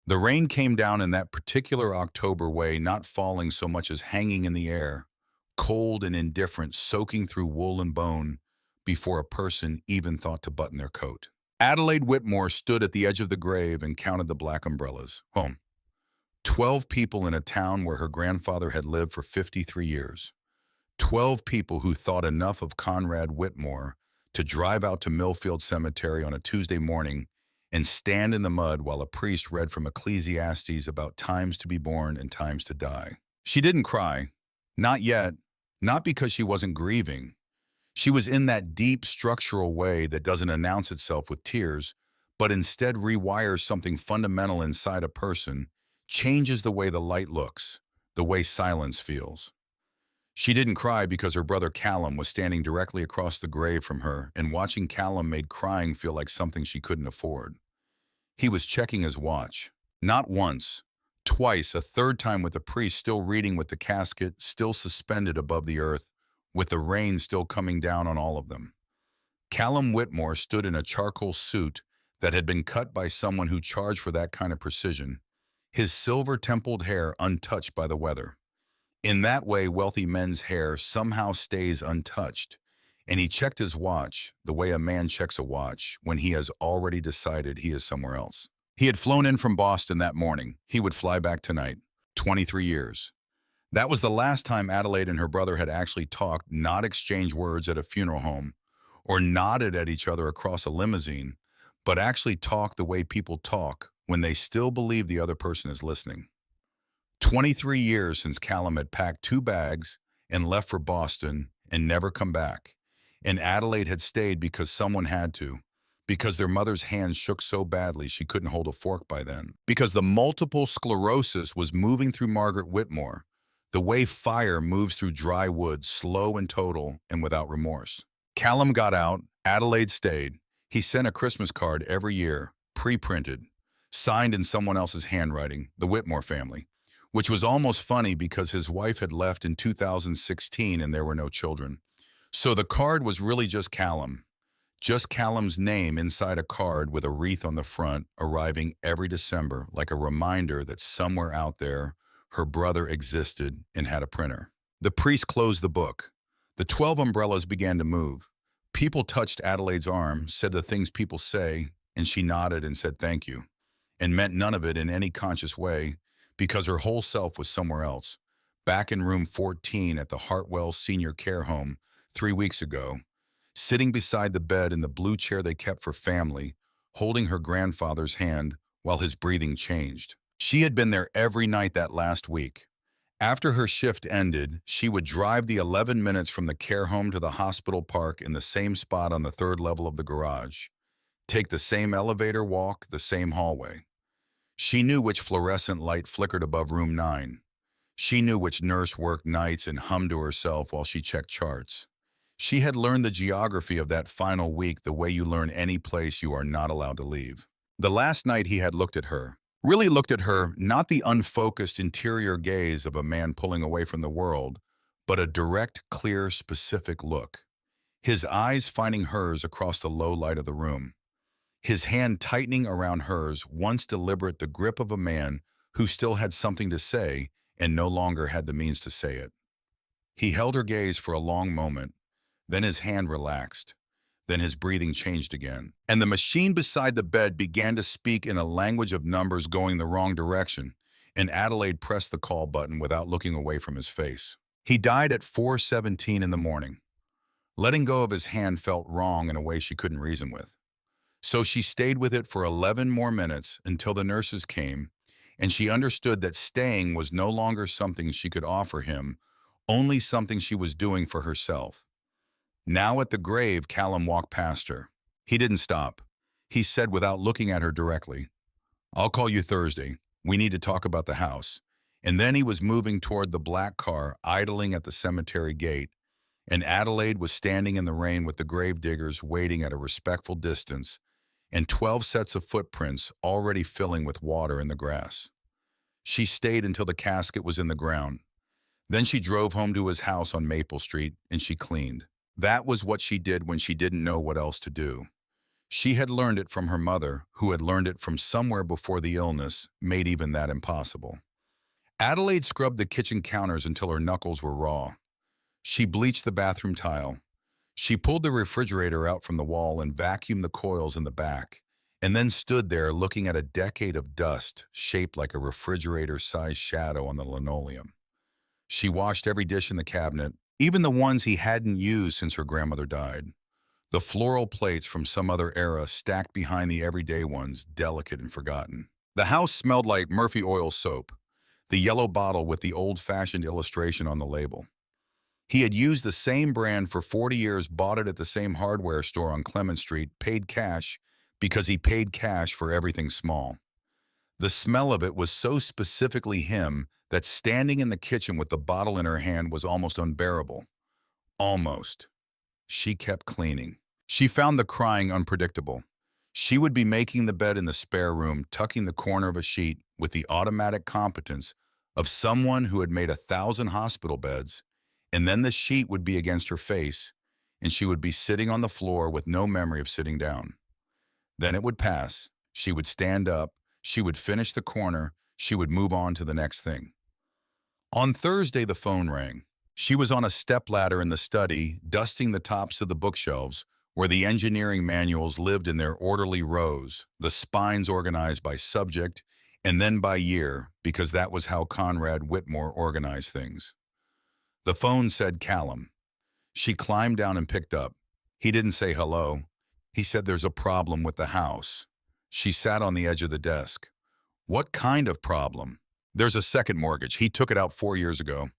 The rain came down in that particular October way, not falling so much as hanging in the air, cold and indifferent, soaking through wool and bone before a person even thought to button their coat. Adelaide Whitmore stood at the edge of the grave and counted the black umbrellas. 12 people in a town where her grandfather had lived for 53 years. 12 people who thought enough of Conrad Whitmore to drive out to Millfield Cemetery on a Tuesday morning and stand in the mud while a priest read from Ecclesiastes about times to be born and times to die. She didn't cry. Not yet. Not because she wasn't grieving. She was in that deep structural way that doesn't announce itself with tears, but instead rewires something fundamental inside a person, changes the way the light looks, the way silence feels. She didn't cry because her brother Callum was standing directly across the grave from her, and watching Callum made crying feel like something she couldn't afford. He was checking his watch. Not once, twice, a third time with the priest still reading with the casket still suspended above the earth, with the rain still coming down on all of them. Callum Whitmore stood in a charcoal suit that had been cut by someone who charged for that kind of precision, his silver-templed hair untouched by the weather. In that way, wealthy men's hair somehow stays untouched, and he checked his watch the way a man checks a watch when he has already decided he is somewhere else. He had flown in from Boston that morning. He would fly back tonight. 23 years. That was the last time Adelaide and her brother had actually talked, not exchanged words at a funeral home, or nodded at each other across a limousine, but actually talked the way people talk when they still believe the other person is listening. 23 years since Callum had packed 2 bags and left for Boston and never come back. And Adelaide had stayed because someone had to, because their mother's hands shook so badly she couldn't hold a fork by then, because the multiple sclerosis was moving through Margaret Whitmore, the way fire moves through dry wood, slow and total and without remorse. Callum got out, Adelaide stayed. He sent a Christmas card every year, pre-printed, signed in someone else's handwriting, the Whitmore family, which was almost funny because his wife had left in 2016 and there were no children. So the card was really just Callum's name inside a card with a wreath on the front, arriving every December like a reminder that somewhere out there her brother existed and had a printer. The priest closed the book. The 12 umbrellas began to move. People touched Adelaide's arm, said the things people say, and she nodded and said thank you, and meant none of it in any conscious way, because her whole self was somewhere else, back in room 14 at the Hartwell Senior Care Home 3 weeks ago, sitting beside the bed in the blue chair they kept for family, holding her grandfather's hand while his breathing changed. She had been there every night that last week. After her shift ended, she would drive the 11 minutes from the care home to the hospital park in the same spot on the 3rd level of the garage, take the same elevator walk, the same hallway. She knew which fluorescent light flickered above room 9. She knew which nurse worked nights and hummed to herself while she checked charts. She had learned the geography of that final week the way you learn any place you are not allowed to leave. The last night he had looked at her, really looked at her, not the unfocused interior gaze of a man pulling away from the world, but a direct, clear, specific look. His eyes finding hers across the low light of the room. His hand tightening around hers, once deliberate, the grip of a man who still had something to say and no longer had the means to say it. He held her gaze for a long moment, then his hand relaxed, then his breathing changed again, and the machine beside the bed began to speak in a language of numbers going the wrong direction, and Adelaide pressed the call button without looking away from his face. He died at 4:17 in the morning. Letting go of his hand felt wrong in a way she couldn't reason with. So she stayed with it for 11 more minutes until the nurses came, and she understood that staying was no longer something she could offer him, only something she was doing for herself. Now at the grave, Callum walked past her. He didn't stop. He said without looking at her directly, "I'll call you Thursday. We need to talk about the house." And then he was moving toward the black car idling at the cemetery gate, and Adelaide was standing in the rain with the gravediggers waiting at a respectful distance, and 12 sets of footprints already filling with water in the grass. She stayed until the casket was in the ground. Then she drove home to his house on Maple Street, and she cleaned. That was what she did when she didn't know what else to do. She had learned it from her mother, who had learned it from somewhere before the illness made even that impossible. Adelaide scrubbed the kitchen counters until her knuckles were raw. She bleached the bathroom tile. She pulled the refrigerator out from the wall and vacuumed the coils in the back, and then stood there looking at a decade of dust shaped like a refrigerator-sized shadow on the linoleum. She washed every dish in the cabinet, even the ones he hadn't used since her grandmother died. The floral plates from some other era stacked behind the everyday ones, delicate and forgotten. The house smelled like Murphy oil soap, the yellow bottle with the old-fashioned illustration on the label. He had used the same brand for 40 years, bought it at the same hardware store on Clement Street, paid cash because he paid cash for everything small. The smell of it was so specifically him that standing in the kitchen with the bottle in her hand was almost unbearable. Almost. She kept cleaning. She found the crying unpredictable. She would be making the bed in the spare room, tucking the corner of a sheet with the automatic competence of someone who had made 1,000 hospital beds, and then the sheet would be against her face, and she would be sitting on the floor with no memory of sitting down. Then it would pass. She would stand up. She would finish the corner. She would move on to the next thing. On Thursday, the phone rang. She was on a stepladder in the study, dusting the tops of the bookshelves, where the engineering manuals lived in their orderly rows, the spines organized by subject, and then by year, because that was how Conrad Whitmore organized things. The phone said Callum. She climbed down and picked up. He didn't say hello. He said there's a problem with the house. She sat on the edge of the desk. What kind of problem? There's a second mortgage. He took it out 4 years ago.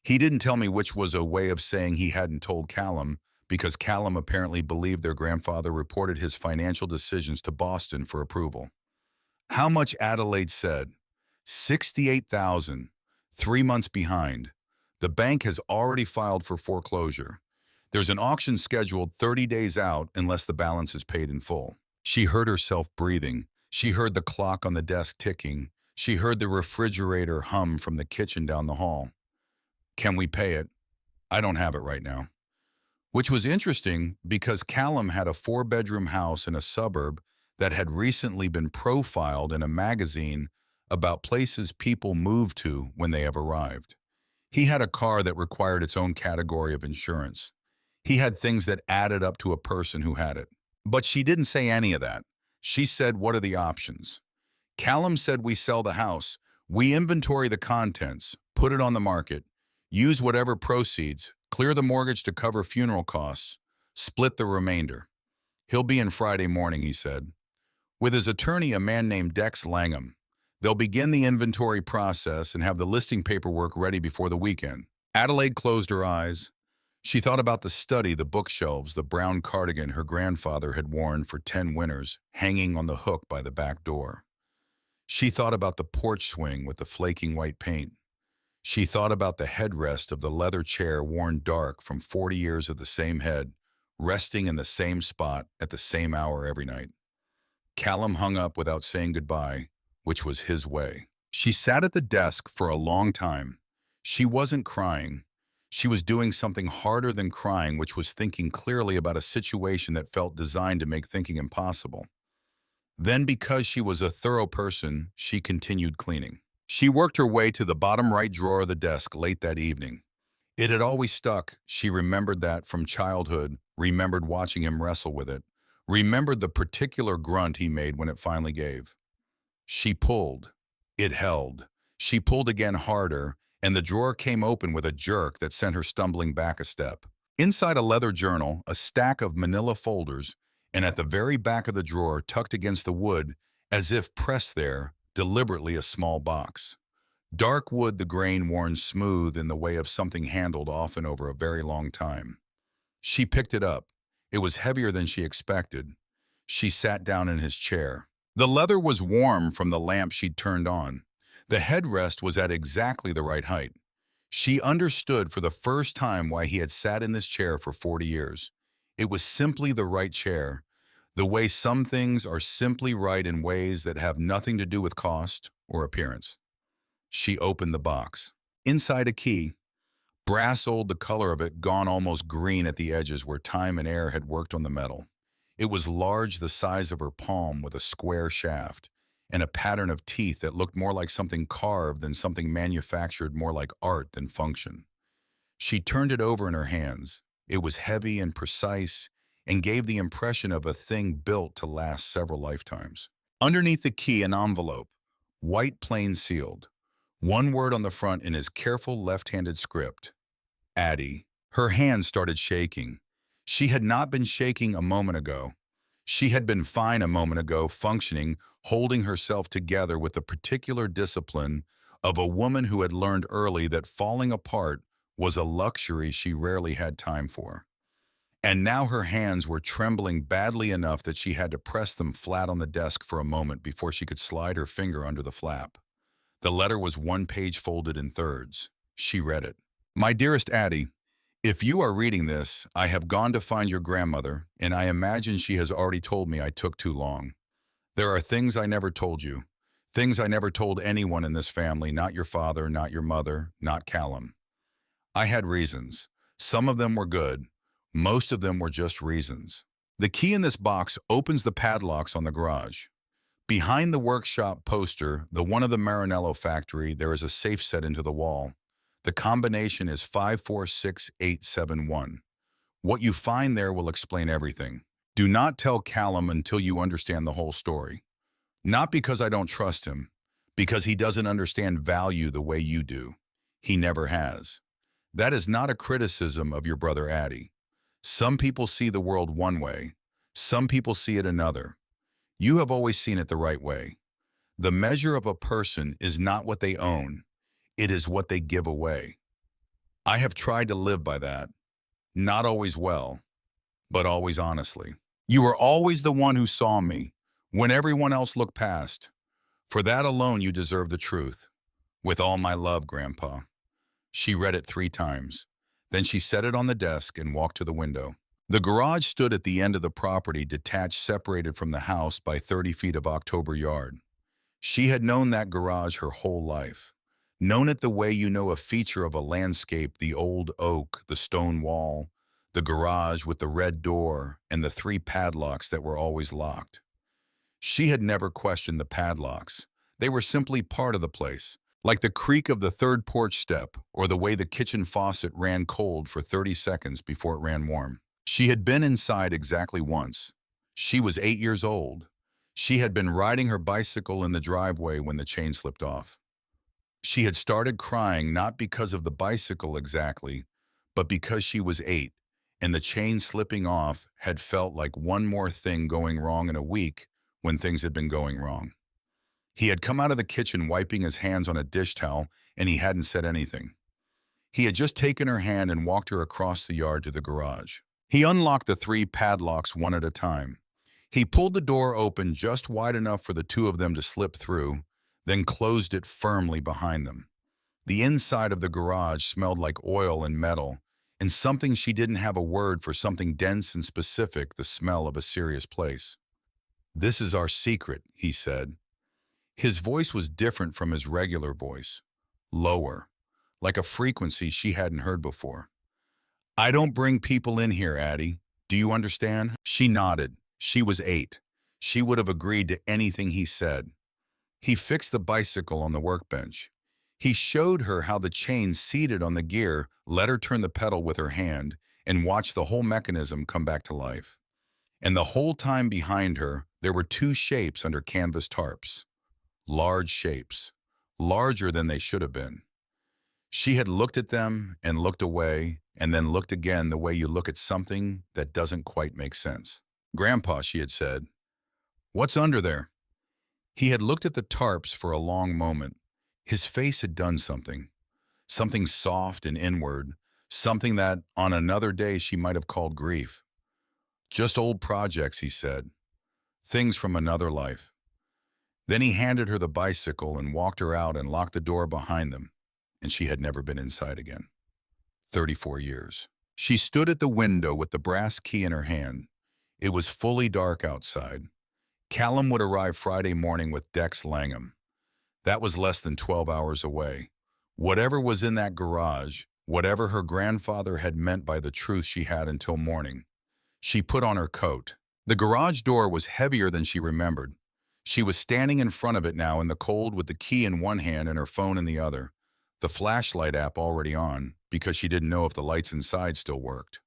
He didn't tell me, which was a way of saying he hadn't told Callum, because Callum apparently believed their grandfather reported his financial decisions to Boston for approval. How much? Adelaide said. 68,000. 3 months behind. The bank has already filed for foreclosure. There's an auction scheduled 30 days out unless the balance is paid in full. She heard herself breathing. She heard the clock on the desk ticking. She heard the refrigerator hum from the kitchen down the hall. Can we pay it? I don't have it right now. Which was interesting because Callum had a 4-bedroom house in a suburb that had recently been profiled in a magazine about places people move to when they have arrived. He had a car that required its own category of insurance. He had things that added up to a person who had it. But she didn't say any of that. She said, what are the options? Callum said, we sell the house. We inventory the contents, put it on the market, use whatever proceeds, clear the mortgage to cover funeral costs, split the remainder. He'll be in Friday morning, he said. With his attorney, a man named Dex Langham. They'll begin the inventory process and have the listing paperwork ready before the weekend. Adelaide closed her eyes. She thought about the study, the bookshelves, the brown cardigan her grandfather had worn for 10 winters, hanging on the hook by the back door. She thought about the porch swing with the flaking white paint. She thought about the headrest of the leather chair worn dark from 40 years of the same head, resting in the same spot at the same hour every night. Callum hung up without saying goodbye, which was his way. She sat at the desk for a long time. She wasn't crying. She was doing something harder than crying, which was thinking clearly about a situation that felt designed to make thinking impossible. Then, because she was a thorough person, she continued cleaning. She worked her way to the bottom right drawer of the desk late that evening. It had always stuck. She remembered that from childhood, remembered watching him wrestle with it, remembered the particular grunt he made when it finally gave. She pulled. It held. She pulled again harder, and the drawer came open with a jerk that sent her stumbling back a step. Inside a leather journal, a stack of manila folders, and at the very back of the drawer, tucked against the wood, as if pressed there, deliberately a small box. Dark wood, the grain worn smooth in the way of something handled often over a very long time. She picked it up. It was heavier than she expected. She sat down in his chair. The leather was warm from the lamp she'd turned on. The headrest was at exactly the right height. She understood for the first time why he had sat in this chair for 40 years. It was simply the right chair, the way some things are simply right in ways that have nothing to do with cost or appearance. She opened the box. Inside, a key. Brass old, the color of it gone almost green at the edges where time and air had worked on the metal. It was large, the size of her palm, with a square shaft and a pattern of teeth that looked more like something carved than something manufactured, more like art than function. She turned it over in her hands. It was heavy and precise and gave the impression of a thing built to last several lifetimes. Underneath the key, an envelope, white plain sealed. One word on the front in his careful left-handed script: Addie. Her hand started shaking. She had not been shaking a moment ago. She had been fine a moment ago, functioning, holding herself together with the particular discipline of a woman who had learned early that falling apart was a luxury she rarely had time for. And now her hands were trembling badly enough that she had to press them flat on the desk for a moment before she could slide her finger under the flap. The letter was one page folded in thirds. She read it. My dearest Addie, if you are reading this, I have gone to find your grandmother, and I imagine she has already told me I took too long. There are things I never told you, things I never told anyone in this family, not your father, not your mother, not Callum. I had reasons. Some of them were good. Most of them were just reasons. The key in this box opens the padlocks on the garage. Behind the workshop poster, the one of the Maranello factory, there is a safe set into the wall. The combination is 546871. What you find there will explain everything. Do not tell Callum until you understand the whole story. Not because I don't trust him, because he doesn't understand value the way you do. He never has. That is not a criticism of your brother Addie. Some people see the world one way. Some people see it another. You have always seen it the right way. The measure of a person is not what they own. It is what they give away. I have tried to live by that. Not always well, but always honestly. You were always the one who saw me, when everyone else looked past. For that alone you deserve the truth. With all my love, Grandpa. She read it 3 times. Then she set it on the desk and walked to the window. The garage stood at the end of the property, detached, separated from the house by 30 feet of October yard. She had known that garage her whole life. Known it the way you know a feature of a landscape, the old oak, the stone wall, the garage with the red door, and the 3 padlocks that were always locked. She had never questioned the padlocks. They were simply part of the place, like the creak of the 3rd porch step or the way the kitchen faucet ran cold for 30 seconds before it ran warm. She had been inside exactly once. She was 8 years old. She had been riding her bicycle in the driveway when the chain slipped off. She had started crying not because of the bicycle exactly, but because she was 8, and the chain slipping off had felt like one more thing going wrong in a week when things had been going wrong. He had come out of the kitchen wiping his hands on a dish towel, and he hadn't said anything. He had just taken her hand and walked her across the yard to the garage. He unlocked the 3 padlocks one at a time. He pulled the door open just wide enough for the 2 of them to slip through, then closed it firmly behind them. The inside of the garage smelled like oil and metal, and something she didn't have a word for, something dense and specific, the smell of a serious place. This is our secret, he said. His voice was different from his regular voice, lower, like a frequency she hadn't heard before. I don't bring people in here, Addie. Do you understand? She nodded. She was 8. She would have agreed to anything he said. He fixed the bicycle on the workbench. He showed her how the chain seated on the gear, let her turn the pedal with her hand, and watched the whole mechanism come back to life. And the whole time behind her, there were 2 shapes under canvas tarps. Large shapes, larger than they should have been. She had looked at them and looked away, and then looked again the way you look at something that doesn't quite make sense. Grandpa, she had said, what's under there? He had looked at the tarps for a long moment. His face had done something. Something soft and inward, something that on another day she might have called grief. Just old projects, he said. Things from another life. Then he handed her the bicycle and walked her out and locked the door behind them, and she had never been inside again. 34 years. She stood at the window with the brass key in her hand. It was fully dark outside. Callum would arrive Friday morning with Dex Langham. That was less than 12 hours away. Whatever was in that garage, whatever her grandfather had meant by the truth she had until morning. She put on her coat. The garage door was heavier than she remembered. She was standing in front of it now in the cold with the key in one hand and her phone in the other, the flashlight app already on because she didn't know if the lights inside still worked.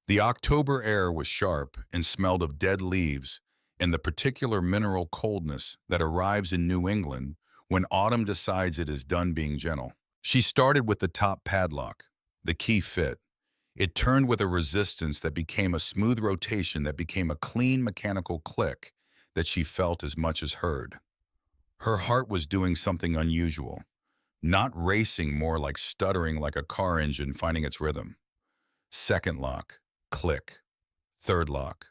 The October air was sharp and smelled of dead leaves and the particular mineral coldness that arrives in New England when autumn decides it is done being gentle. She started with the top padlock. The key fit. It turned with a resistance that became a smooth rotation that became a clean mechanical click that she felt as much as heard. Her heart was doing something unusual, not racing, more like stuttering like a car engine finding its rhythm. Second lock, click. Third lock,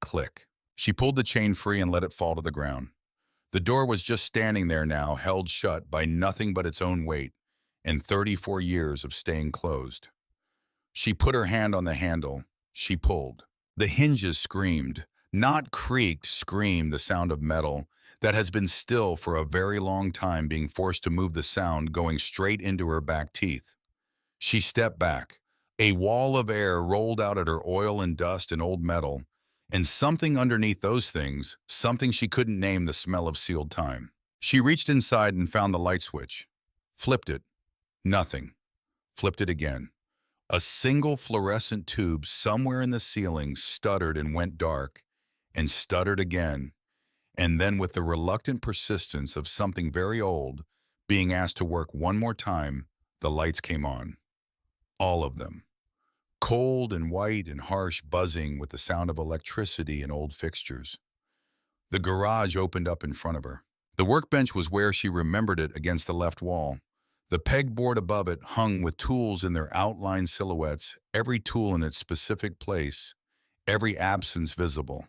click. She pulled the chain free and let it fall to the ground. The door was just standing there now, held shut by nothing but its own weight and 34 years of staying closed. She put her hand on the handle. She pulled. The hinges screamed, not creaked, screamed the sound of metal that has been still for a very long time, being forced to move the sound going straight into her back teeth. She stepped back. A wall of air rolled out at her, oil and dust and old metal, and something underneath those things, something she couldn't name, the smell of sealed time. She reached inside and found the light switch. Flipped it. Nothing. Flipped it again. A single fluorescent tube somewhere in the ceiling stuttered and went dark, and stuttered again, and then with the reluctant persistence of something very old, being asked to work one more time, the lights came on. All of them. Cold and white and harsh, buzzing with the sound of electricity and old fixtures. The garage opened up in front of her. The workbench was where she remembered it, against the left wall. The pegboard above it hung with tools in their outlined silhouettes, every tool in its specific place, every absence visible.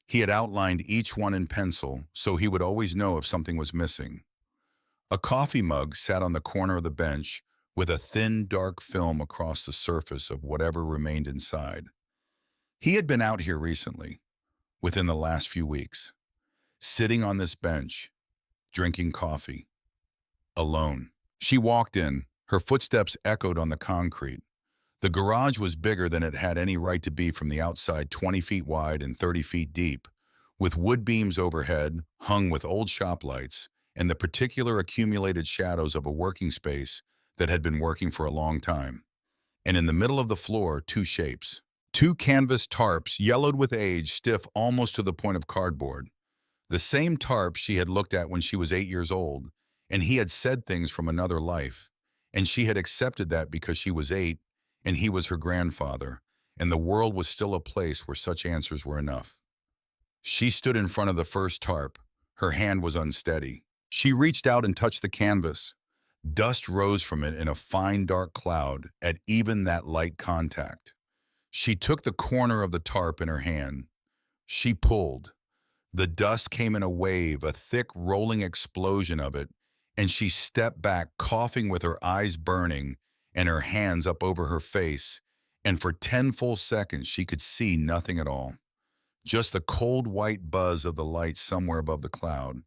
He had outlined each one in pencil, so he would always know if something was missing. A coffee mug sat on the corner of the bench with a thin, dark film across the surface of whatever remained inside. He had been out here recently, within the last few weeks, sitting on this bench, drinking coffee, alone. She walked in. Her footsteps echoed on the concrete. The garage was bigger than it had any right to be from the outside, 20 feet wide and 30 feet deep, with wood beams overhead, hung with old shop lights, and the particular accumulated shadows of a working space that had been working for a long time. And in the middle of the floor, two shapes. Two canvas tarps, yellowed with age, stiff almost to the point of cardboard. The same tarps she had looked at when she was 8 years old, and he had said things from another life, and she had accepted that because she was 8, and he was her grandfather, and the world was still a place where such answers were enough. She stood in front of the first tarp. Her hand was unsteady. She reached out and touched the canvas. Dust rose from it in a fine dark cloud at even that light contact. She took the corner of the tarp in her hand. She pulled. The dust came in a wave, a thick rolling explosion of it, and she stepped back, coughing with her eyes burning and her hands up over her face, and for 10 full seconds she could see nothing at all. Just the cold white buzz of the light somewhere above the cloud.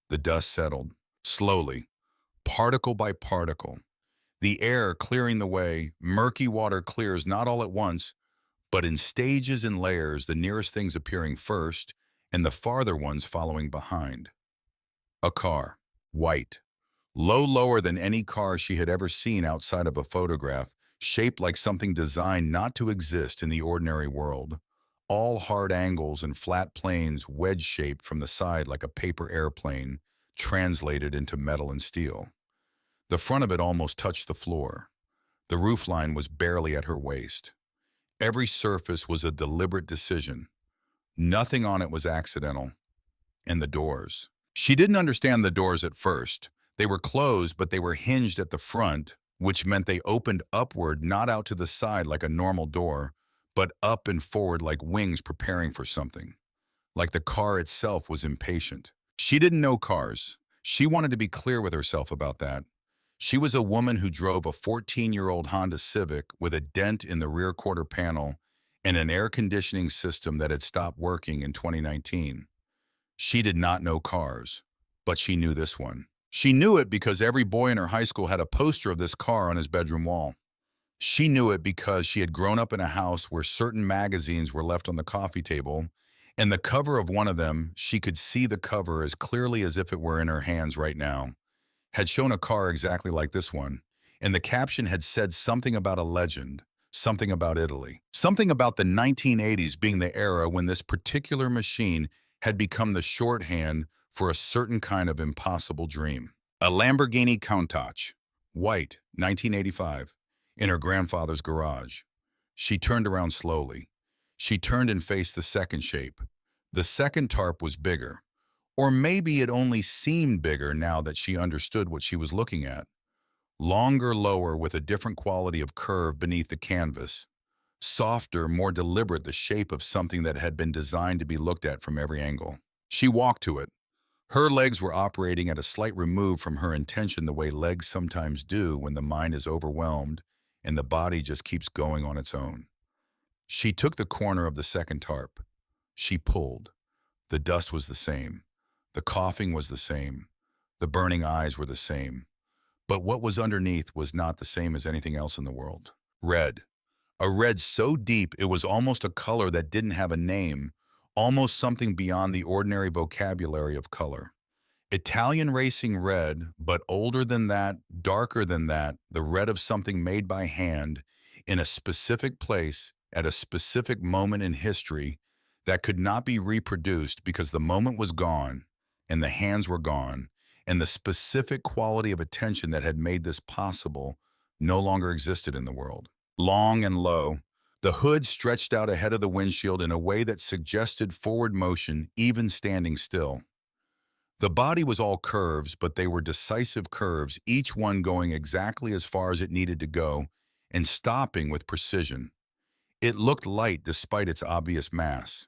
The dust settled, slowly, particle by particle. The air clearing the way. Murky water clears not all at once, but in stages and layers, the nearest things appearing first and the farther ones following behind. A car, white, lower than any car she had ever seen outside of a photograph, shaped like something designed not to exist in the ordinary world. All hard angles and flat planes, wedge-shaped from the side like a paper airplane, translated into metal and steel. The front of it almost touched the floor. The roofline was barely at her waist. Every surface was a deliberate decision. Nothing on it was accidental. And the doors. She didn't understand the doors at first. They were closed, but they were hinged at the front, which meant they opened upward, not out to the side like a normal door, but up and forward like wings preparing for something. Like the car itself was impatient. She didn't know cars. She wanted to be clear with herself about that. She was a woman who drove a 14-year-old Honda Civic with a dent in the rear quarter panel and an air conditioning system that had stopped working in 2019. She did not know cars, but she knew this one. She knew it because every boy in her high school had a poster of this car on his bedroom wall. She knew it because she had grown up in a house where certain magazines were left on the coffee table, and the cover of one of them, she could see the cover as clearly as if it were in her hands right now, had shown a car exactly like this one, and the caption had said something about a legend, something about Italy, something about the 1980s being the era when this particular machine had become the shorthand for a certain kind of impossible dream. A Lamborghini Countach, white, 1985, in her grandfather's garage. She turned around slowly. She turned and faced the second shape. The second tarp was bigger, or maybe it only seemed bigger now that she understood what she was looking at. Longer, lower, with a different quality of curve beneath the canvas. Softer, more deliberate, the shape of something that had been designed to be looked at from every angle. She walked to it. Her legs were operating at a slight remove from her intention, the way legs sometimes do when the mind is overwhelmed and the body just keeps going on its own. She took the corner of the second tarp. She pulled. The dust was the same. The coughing was the same. The burning eyes were the same. But what was underneath was not the same as anything else in the world. Red. A red so deep it was almost a color that didn't have a name, almost something beyond the ordinary vocabulary of color. Italian racing red, but older than that, darker than that, the red of something made by hand in a specific place at a specific moment in history that could not be reproduced because the moment was gone and the hands were gone and the specific quality of attention that had made this possible no longer existed in the world. Long and low, the hood stretched out ahead of the windshield in a way that suggested forward motion, even standing still. The body was all curves, but they were decisive curves, each one going exactly as far as it needed to go and stopping with precision. It looked light despite its obvious mass.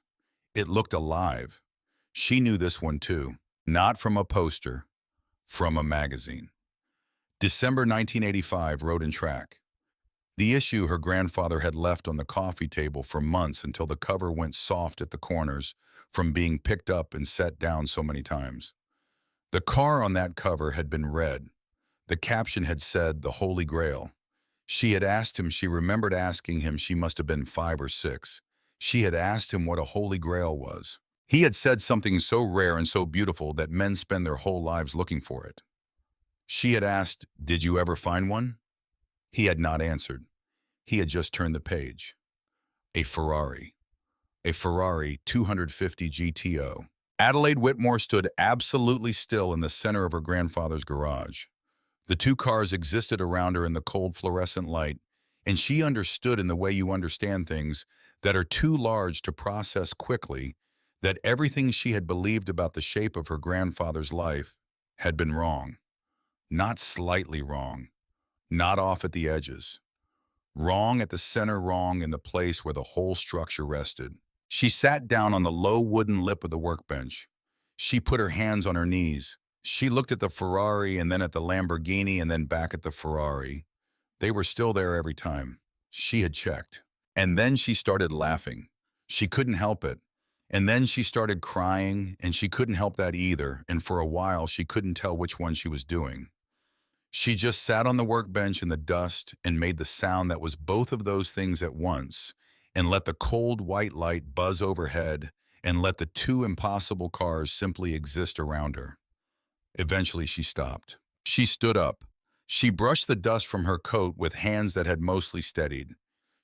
It looked alive. She knew this one too, not from a poster, from a magazine. December 1985, Road and Track. The issue her grandfather had left on the coffee table for months until the cover went soft at the corners from being picked up and set down so many times. The car on that cover had been red. The caption had said, "The Holy Grail." She had asked him, she remembered asking him, she must have been 5 or 6. She had asked him what a Holy Grail was. He had said something so rare and so beautiful that men spend their whole lives looking for it. She had asked, "Did you ever find one?" He had not answered. He had just turned the page. A Ferrari. A Ferrari 250 GTO. Adelaide Whitmore stood absolutely still in the center of her grandfather's garage. The two cars existed around her in the cold fluorescent light, and she understood in the way you understand things that are too large to process quickly, that everything she had believed about the shape of her grandfather's life had been wrong. Not slightly wrong, not off at the edges. Wrong at the center, wrong in the place where the whole structure rested. She sat down on the low wooden lip of the workbench. She put her hands on her knees. She looked at the Ferrari and then at the Lamborghini and then back at the Ferrari. They were still there every time. She had checked. And then she started laughing. She couldn't help it. And then she started crying, and she couldn't help that either, and for a while she couldn't tell which one she was doing. She just sat on the workbench in the dust and made the sound that was both of those things at once, and let the cold white light buzz overhead, and let the two impossible cars simply exist around her. Eventually she stopped. She stood up. She brushed the dust from her coat with hands that had mostly steadied.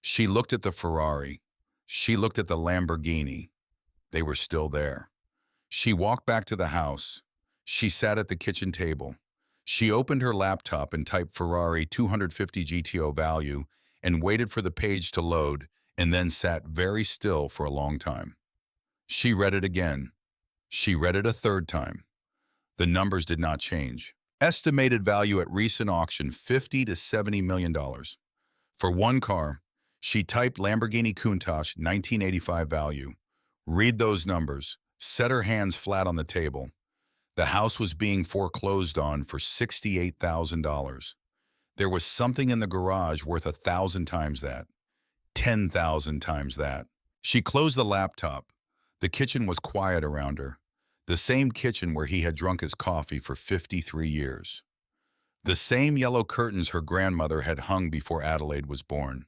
She looked at the Ferrari. She looked at the Lamborghini. They were still there. She walked back to the house. She sat at the kitchen table. She opened her laptop and typed Ferrari 250 GTO value and waited for the page to load, and then sat very still for a long time. She read it again. She read it a third time. The numbers did not change. Estimated value at recent auction, $50 to $70 million. For one car, she typed Lamborghini Countach 1985 value. Read those numbers. Set her hands flat on the table. The house was being foreclosed on for $68,000. There was something in the garage worth 1,000 times that. 10,000 times that. She closed the laptop. The kitchen was quiet around her. The same kitchen where he had drunk his coffee for 53 years. The same yellow curtains her grandmother had hung before Adelaide was born.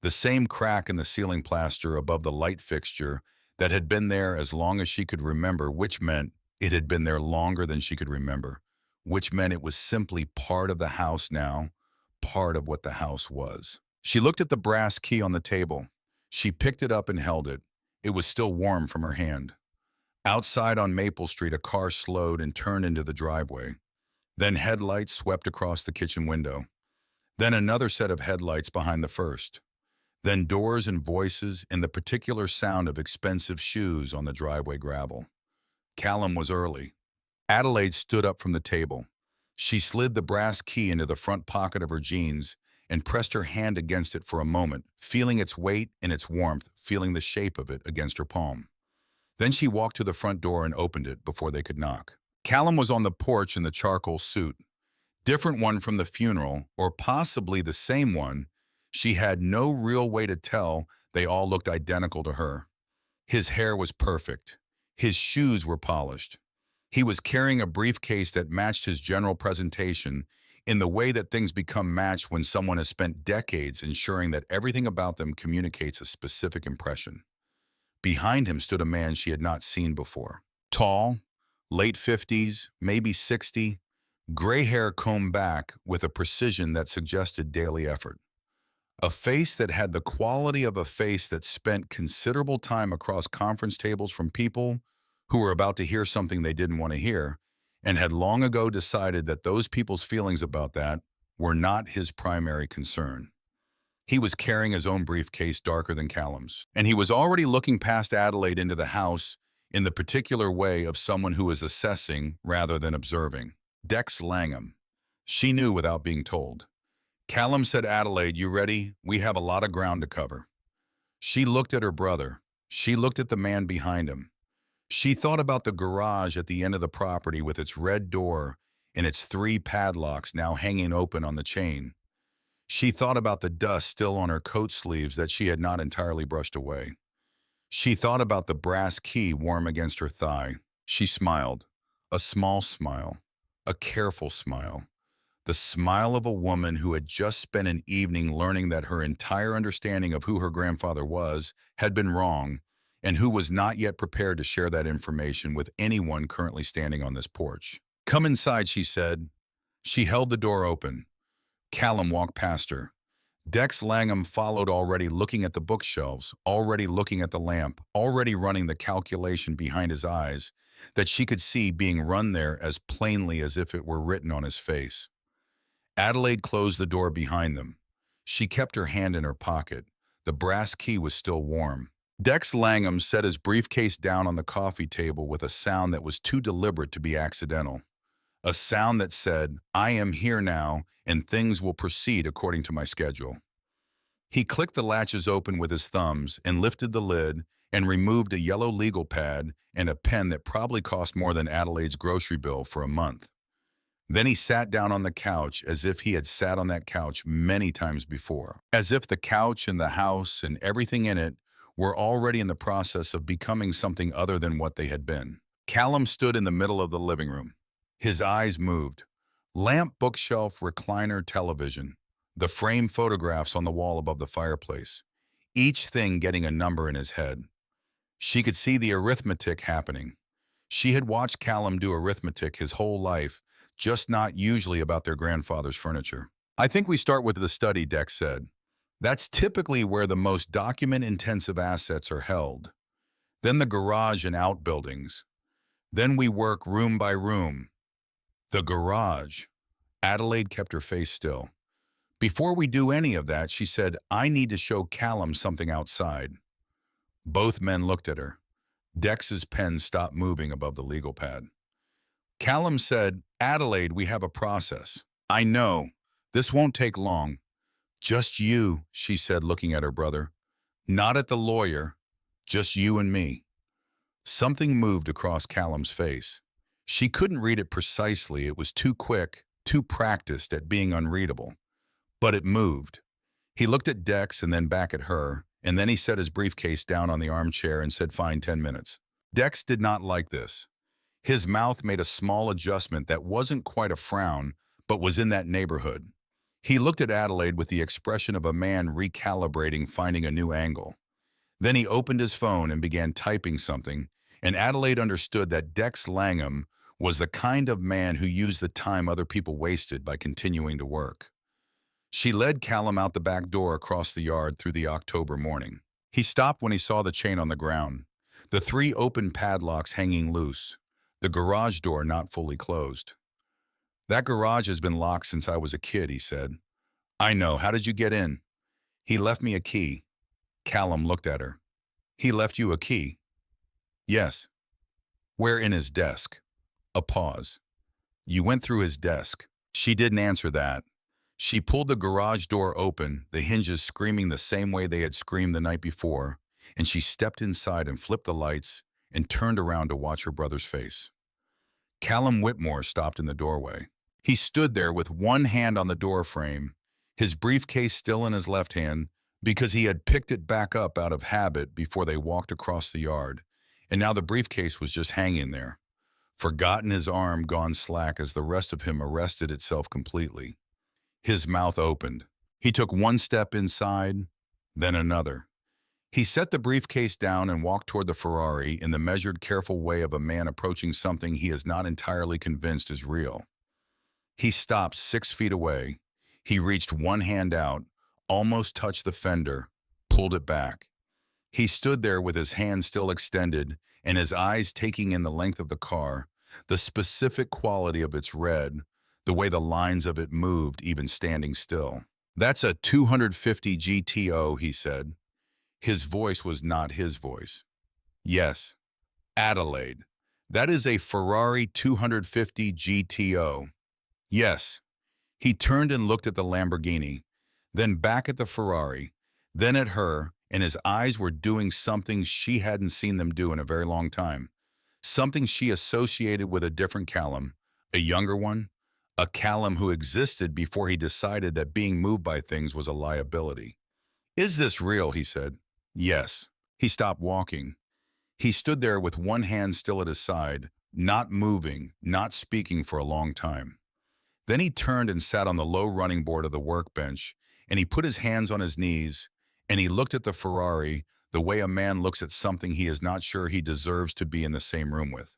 The same crack in the ceiling plaster above the light fixture that had been there as long as she could remember, which meant it had been there longer than she could remember, which meant it was simply part of the house now, part of what the house was. She looked at the brass key on the table. She picked it up and held it. It was still warm from her hand. Outside on Maple Street, a car slowed and turned into the driveway. Then headlights swept across the kitchen window. Then another set of headlights behind the first. Then doors and voices and the particular sound of expensive shoes on the driveway gravel. Callum was early. Adelaide stood up from the table. She slid the brass key into the front pocket of her jeans and pressed her hand against it for a moment, feeling its weight and its warmth, feeling the shape of it against her palm. Then she walked to the front door and opened it before they could knock. Callum was on the porch in the charcoal suit. Different one from the funeral, or possibly the same one. She had no real way to tell. They all looked identical to her. His hair was perfect. His shoes were polished. He was carrying a briefcase that matched his general presentation in the way that things become matched when someone has spent decades ensuring that everything about them communicates a specific impression. Behind him stood a man she had not seen before. Tall, late 50s, maybe 60, gray hair combed back with a precision that suggested daily effort. A face that had the quality of a face that spent considerable time across conference tables from people who were about to hear something they didn't want to hear and had long ago decided that those people's feelings about that were not his primary concern. He was carrying his own briefcase darker than Callum's, and he was already looking past Adelaide into the house in the particular way of someone who is assessing rather than observing. Dex Langham. She knew without being told. Callum said, "Adelaide, you ready? We have a lot of ground to cover." She looked at her brother. She looked at the man behind him. She thought about the garage at the end of the property with its red door and its 3 padlocks now hanging open on the chain. She thought about the dust still on her coat sleeves that she had not entirely brushed away. She thought about the brass key warm against her thigh. She smiled. A small smile. A careful smile. The smile of a woman who had just spent an evening learning that her entire understanding of who her grandfather was had been wrong, and who was not yet prepared to share that information with anyone currently standing on this porch. "Come inside," she said. She held the door open. Callum walked past her. Dex Langham followed, already looking at the bookshelves, already looking at the lamp, already running the calculation behind his eyes that she could see being run there as plainly as if it were written on his face. Adelaide closed the door behind them. She kept her hand in her pocket. The brass key was still warm. Dex Langham set his briefcase down on the coffee table with a sound that was too deliberate to be accidental. A sound that said, "I am here now, and things will proceed according to my schedule." He clicked the latches open with his thumbs and lifted the lid and removed a yellow legal pad and a pen that probably cost more than Adelaide's grocery bill for a month. Then he sat down on the couch as if he had sat on that couch many times before, as if the couch and the house and everything in it were already in the process of becoming something other than what they had been. Callum stood in the middle of the living room. His eyes moved. Lamp, bookshelf, recliner, television. The framed photographs on the wall above the fireplace. Each thing getting a number in his head. She could see the arithmetic happening. She had watched Callum do arithmetic his whole life, just not usually about their grandfather's furniture. "I think we start with the study," Dex said. "That's typically where the most document-intensive assets are held. Then the garage and outbuildings. Then we work room by room." The garage. Adelaide kept her face still. "Before we do any of that," she said, "I need to show Callum something outside." Both men looked at her. Dex's pen stopped moving above the legal pad. Callum said, "Adelaide, we have a process." "I know. This won't take long." "Just you," she said, looking at her brother. "Not at the lawyer. Just you and me." Something moved across Callum's face. She couldn't read it precisely. It was too quick, too practiced at being unreadable. But it moved. He looked at Dex and then back at her, and then he set his briefcase down on the armchair and said, "Fine, 10 minutes." Dex did not like this. His mouth made a small adjustment that wasn't quite a frown, but was in that neighborhood. He looked at Adelaide with the expression of a man recalibrating, finding a new angle. Then he opened his phone and began typing something, and Adelaide understood that Dex Langham was the kind of man who used the time other people wasted by continuing to work. She led Callum out the back door across the yard through the October morning. He stopped when he saw the chain on the ground, the three open padlocks hanging loose, the garage door not fully closed. "That garage has been locked since I was a kid," he said. "I know. How did you get in?" "He left me a key." Callum looked at her. "He left you a key?" "Yes." "Where in his desk?" A pause. "You went through his desk." She didn't answer that. She pulled the garage door open, the hinges screaming the same way they had screamed the night before, and she stepped inside and flipped the lights and turned around to watch her brother's face. Callum Whitmore stopped in the doorway. He stood there with one hand on the door frame, his briefcase still in his left hand, because he had picked it back up out of habit before they walked across the yard, and now the briefcase was just hanging there. Forgotten, his arm gone slack as the rest of him arrested itself completely. His mouth opened. He took one step inside, then another. He set the briefcase down and walked toward the Ferrari in the measured, careful way of a man approaching something he is not entirely convinced is real. He stopped 6 feet away. He reached one hand out, almost touched the fender, pulled it back. He stood there with his hand still extended and his eyes taking in the length of the car, the specific quality of its red, the way the lines of it moved even standing still. "That's a 250 GTO, he said. His voice was not his voice. "Yes, Adelaide. That is a Ferrari 250 GTO. "Yes." He turned and looked at the Lamborghini, then back at the Ferrari, then at her, and his eyes were doing something she hadn't seen them do in a very long time. Something she associated with a different Callum, a younger one, a Callum who existed before he decided that being moved by things was a liability. "Is this real?" he said. "Yes." He stopped walking. He stood there with one hand still at his side, not moving, not speaking for a long time. Then he turned and sat on the low running board of the workbench, and he put his hands on his knees, and he looked at the Ferrari the way a man looks at something he is not sure he deserves to be in the same room with.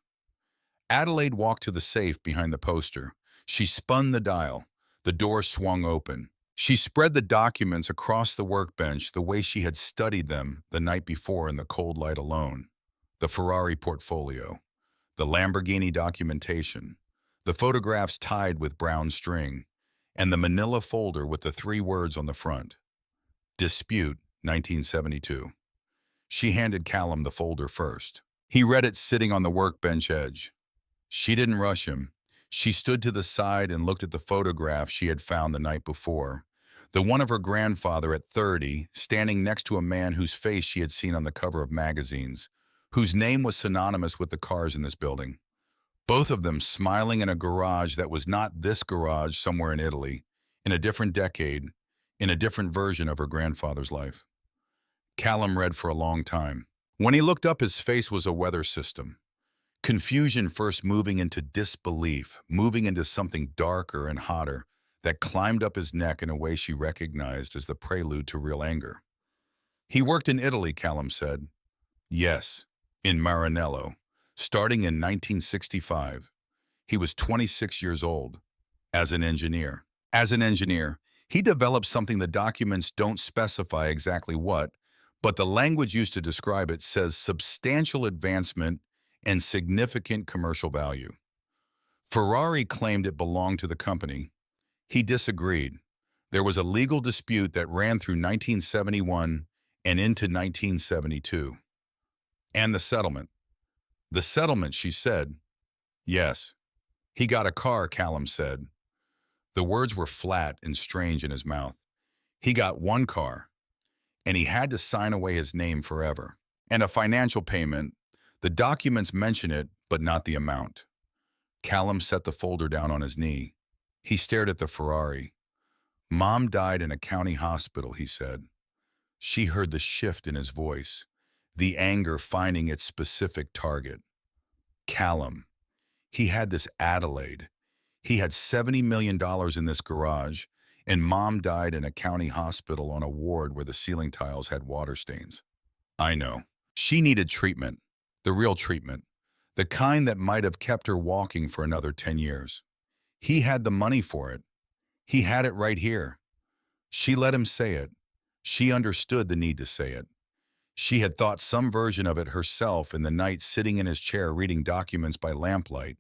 Adelaide walked to the safe behind the poster. She spun the dial. The door swung open. She spread the documents across the workbench the way she had studied them the night before in the cold light alone. The Ferrari portfolio, the Lamborghini documentation, the photographs tied with brown string, and the manila folder with the 3 words on the front. Dispute, 1972. She handed Callum the folder first. He read it sitting on the workbench edge. She didn't rush him. She stood to the side and looked at the photograph she had found the night before. The one of her grandfather at 30, standing next to a man whose face she had seen on the cover of magazines, whose name was synonymous with the cars in this building. Both of them smiling in a garage that was not this garage somewhere in Italy, in a different decade, in a different version of her grandfather's life. Callum read for a long time. When he looked up, his face was a weather system. Confusion first moving into disbelief, moving into something darker and hotter that climbed up his neck in a way she recognized as the prelude to real anger. "He worked in Italy," Callum said. "Yes, in Maranello, starting in 1965. He was 26 years old, as an engineer. As an engineer, he developed something the documents don't specify exactly what, but the language used to describe it says substantial advancement and significant commercial value. Ferrari claimed it belonged to the company. He disagreed. There was a legal dispute that ran through 1971 and into 1972. And the settlement. The settlement, she said. "Yes. He got a car," Callum said. The words were flat and strange in his mouth. He got one car, and he had to sign away his name forever. And a financial payment. The documents mention it, but not the amount. Callum set the folder down on his knee. He stared at the Ferrari. "Mom died in a county hospital," he said. She heard the shift in his voice, the anger finding its specific target. Callum. He had this Adelaide. He had $70 million in this garage, and Mom died in a county hospital on a ward where the ceiling tiles had water stains. I know. She needed treatment, the real treatment, the kind that might have kept her walking for another 10 years. He had the money for it. He had it right here. She let him say it. She understood the need to say it. She had thought some version of it herself in the night sitting in his chair reading documents by lamplight,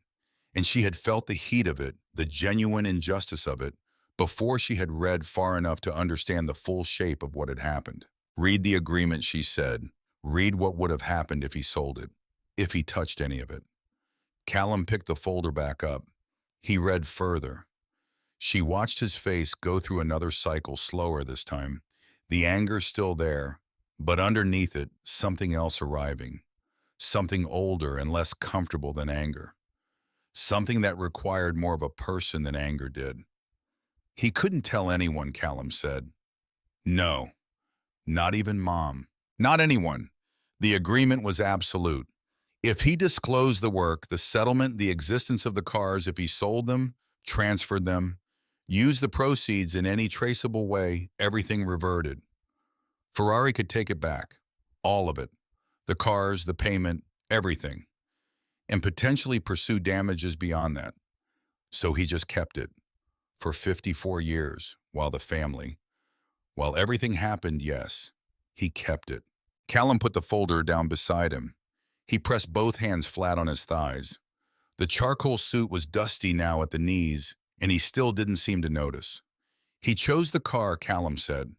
and she had felt the heat of it, the genuine injustice of it, before she had read far enough to understand the full shape of what had happened. Read the agreement, she said. Read what would have happened if he sold it, if he touched any of it. Callum picked the folder back up. He read further. She watched his face go through another cycle, slower this time. The anger still there, but underneath it, something else arriving. Something older and less comfortable than anger. Something that required more of a person than anger did. He couldn't tell anyone, Callum said. No, not even Mom. Not anyone. The agreement was absolute. If he disclosed the work, the settlement, the existence of the cars, if he sold them, transferred them, used the proceeds in any traceable way, everything reverted. Ferrari could take it back. All of it. The cars, the payment, everything. And potentially pursue damages beyond that. So he just kept it. For 54 years, while everything happened, yes, he kept it. Callum put the folder down beside him. He pressed both hands flat on his thighs. The charcoal suit was dusty now at the knees, and he still didn't seem to notice. He chose the car, Callum said.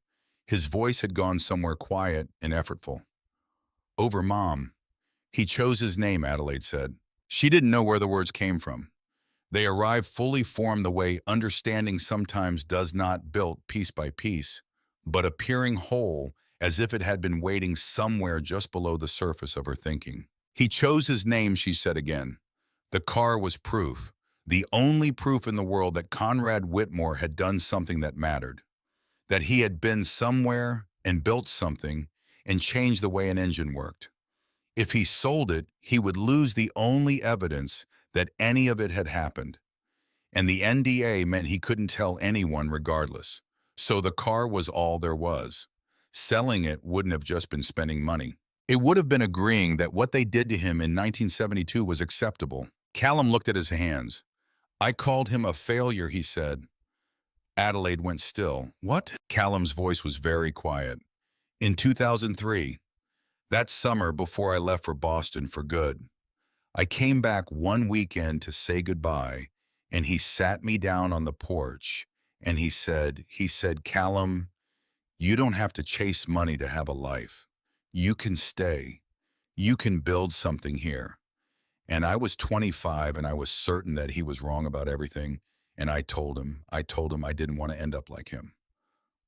His voice had gone somewhere quiet and effortful. Over Mom. He chose his name, Adelaide said. She didn't know where the words came from. They arrived fully formed the way understanding sometimes does, not built piece by piece, but appearing whole as if it had been waiting somewhere just below the surface of her thinking. He chose his name, she said again. The car was proof, the only proof in the world that Conrad Whitmore had done something that mattered, that he had been somewhere and built something and changed the way an engine worked. If he sold it, he would lose the only evidence that any of it had happened. And the NDA meant he couldn't tell anyone regardless. So the car was all there was. Selling it wouldn't have just been spending money. It would have been agreeing that what they did to him in 1972 was acceptable. Callum looked at his hands. I called him a failure, he said. Adelaide went still. What? Callum's voice was very quiet. In 2003, that summer before I left for Boston for good, I came back one weekend to say goodbye, and he sat me down on the porch, and he said, Callum, you don't have to chase money to have a life. You can stay. You can build something here. And I was 25, and I was certain that he was wrong about everything, and I told him I didn't want to end up like him.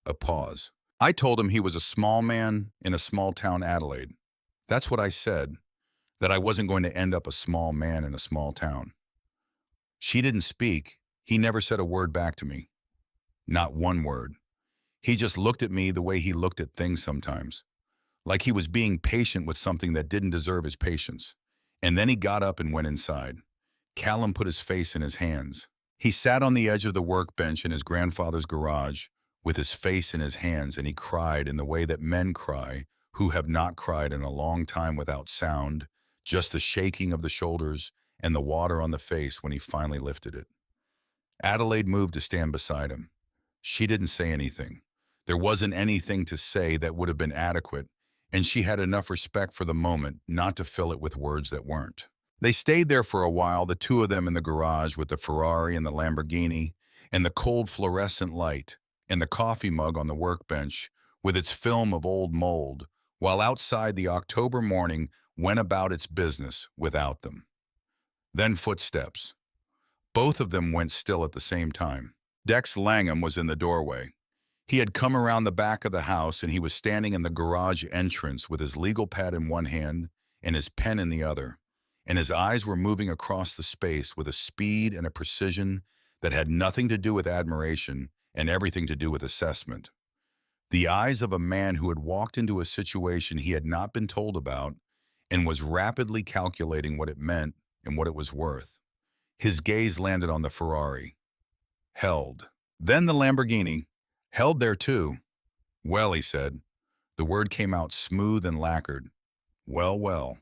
A pause. I told him he was a small man in a small town, Adelaide. That's what I said, that I wasn't going to end up a small man in a small town. She didn't speak. He never said a word back to me. Not one word. He just looked at me the way he looked at things sometimes, like he was being patient with something that didn't deserve his patience. And then he got up and went inside. Callum put his face in his hands. He sat on the edge of the workbench in his grandfather's garage with his face in his hands, and he cried in the way that men cry who have not cried in a long time without sound, just the shaking of the shoulders and the water on the face when he finally lifted it. Adelaide moved to stand beside him. She didn't say anything. There wasn't anything to say that would have been adequate, and she had enough respect for the moment not to fill it with words that weren't. They stayed there for a while, the two of them in the garage with the Ferrari and the Lamborghini, and the cold fluorescent light, and the coffee mug on the workbench with its film of old mold, while outside the October morning went about its business without them. Then footsteps. Both of them went still at the same time. Dex Langham was in the doorway. He had come around the back of the house, and he was standing in the garage entrance with his legal pad in one hand and his pen in the other, and his eyes were moving across the space with a speed and a precision that had nothing to do with admiration and everything to do with assessment. The eyes of a man who had walked into a situation he had not been told about and was rapidly calculating what it meant and what it was worth. His gaze landed on the Ferrari. Held. Then the Lamborghini. Held there too. Well, he said. The word came out smooth and lacquered. Well, well.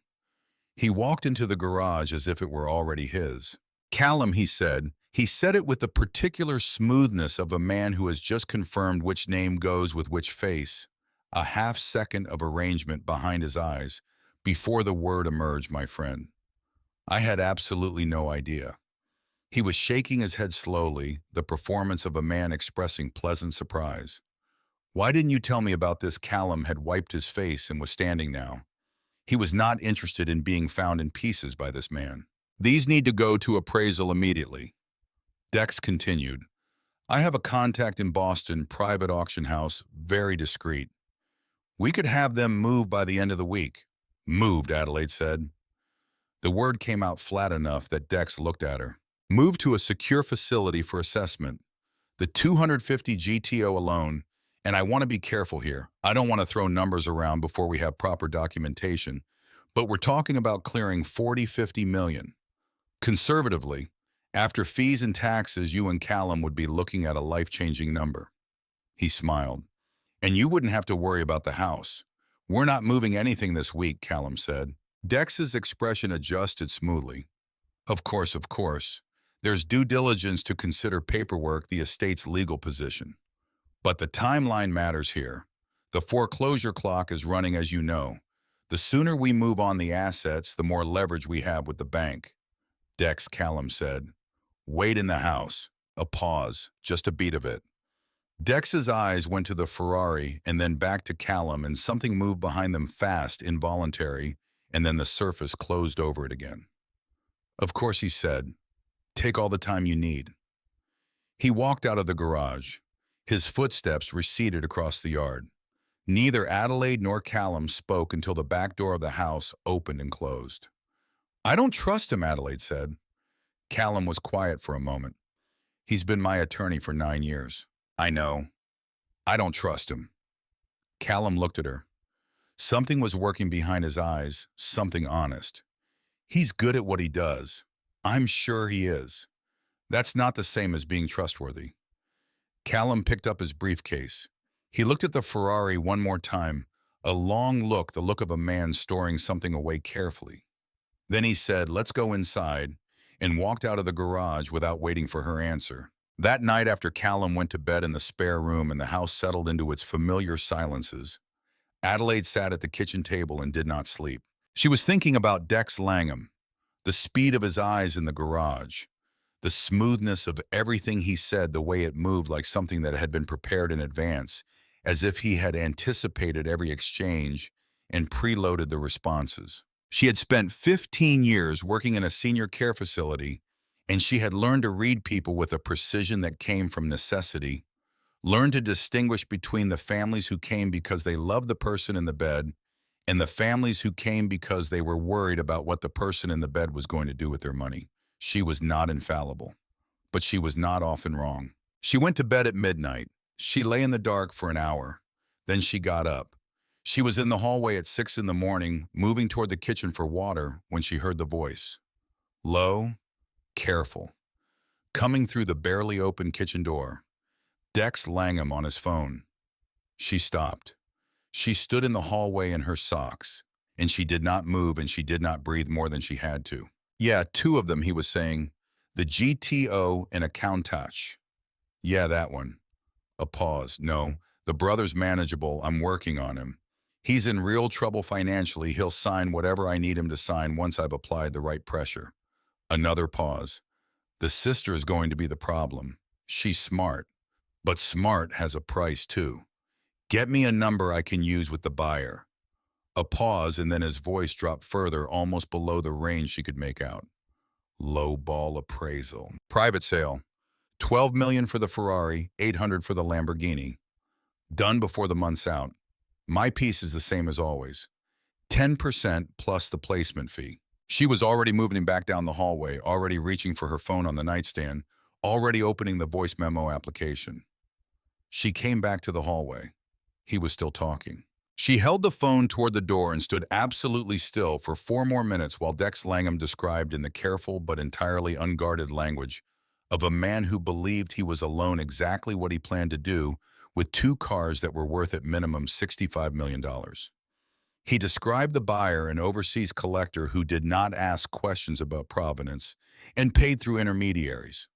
He walked into the garage as if it were already his. Callum, he said. He said it with the particular smoothness of a man who has just confirmed which name goes with which face. A half-second of arrangement behind his eyes before the word emerged, my friend. I had absolutely no idea. He was shaking his head slowly, the performance of a man expressing pleasant surprise. Why didn't you tell me about this? Callum had wiped his face and was standing now. He was not interested in being found in pieces by this man. These need to go to appraisal immediately. Dex continued. I have a contact in Boston, private auction house, very discreet. We could have them moved by the end of the week. Moved, Adelaide said. The word came out flat enough that Dex looked at her. Moved to a secure facility for assessment. The 250 GTO alone, and I want to be careful here. I don't want to throw numbers around before we have proper documentation, but we're talking about clearing 40–50 million. Conservatively, after fees and taxes, you and Callum would be looking at a life-changing number. He smiled. And you wouldn't have to worry about the house. We're not moving anything this week, Callum said. Dex's expression adjusted smoothly. Of course, of course. There's due diligence to consider paperwork, the estate's legal position. But the timeline matters here. The foreclosure clock is running, as you know. The sooner we move on the assets, the more leverage we have with the bank. Dex, Callum said. Wait in the house. A pause, just a beat of it. Dex's eyes went to the Ferrari and then back to Callum, and something moved behind them fast, involuntary, and then the surface closed over it again. Of course, he said. Take all the time you need. He walked out of the garage. His footsteps receded across the yard. Neither Adelaide nor Callum spoke until the back door of the house opened and closed. I don't trust him, Adelaide said. Callum was quiet for a moment. He's been my attorney for 9 years. I know. I don't trust him. Callum looked at her. Something was working behind his eyes, something honest. He's good at what he does. I'm sure he is. That's not the same as being trustworthy. Callum picked up his briefcase. He looked at the Ferrari one more time, a long look, the look of a man storing something away carefully. Then he said, let's go inside, and walked out of the garage without waiting for her answer. That night, after Callum went to bed in the spare room and the house settled into its familiar silences, Adelaide sat at the kitchen table and did not sleep. She was thinking about Dex Langham, the speed of his eyes in the garage, the smoothness of everything he said, the way it moved like something that had been prepared in advance, as if he had anticipated every exchange and preloaded the responses. She had spent 15 years working in a senior care facility, and she had learned to read people with a precision that came from necessity, learned to distinguish between the families who came because they loved the person in the bed and the families who came because they were worried about what the person in the bed was going to do with their money. She was not infallible, but she was not often wrong. She went to bed at midnight. She lay in the dark for an hour. Then she got up. She was in the hallway at 6 in the morning, moving toward the kitchen for water, when she heard the voice. Low, careful, coming through the barely open kitchen door. Dex Langham on his phone. She stopped. She stood in the hallway in her socks, and she did not move, and she did not breathe more than she had to. Yeah, 2 of them, he was saying. The GTO and a Countach. Yeah, that one. A pause. No, the brother's manageable. I'm working on him. He's in real trouble financially. He'll sign whatever I need him to sign once I've applied the right pressure. Another pause. The sister is going to be the problem. She's smart. But smart has a price, too. Get me a number I can use with the buyer. A pause, and then his voice dropped further, almost below the range she could make out. Low ball appraisal. Private sale. 12 million for the Ferrari, 800 for the Lamborghini. Done before the month's out. My piece is the same as always. 10% plus the placement fee. She was already moving back down the hallway, already reaching for her phone on the nightstand, already opening the voice memo application. She came back to the hallway. He was still talking. She held the phone toward the door and stood absolutely still for 4 more minutes while Dex Langham described in the careful but entirely unguarded language of a man who believed he was alone exactly what he planned to do with two cars that were worth at minimum $65 million. He described the buyer, an overseas collector who did not ask questions about provenance and paid through intermediaries.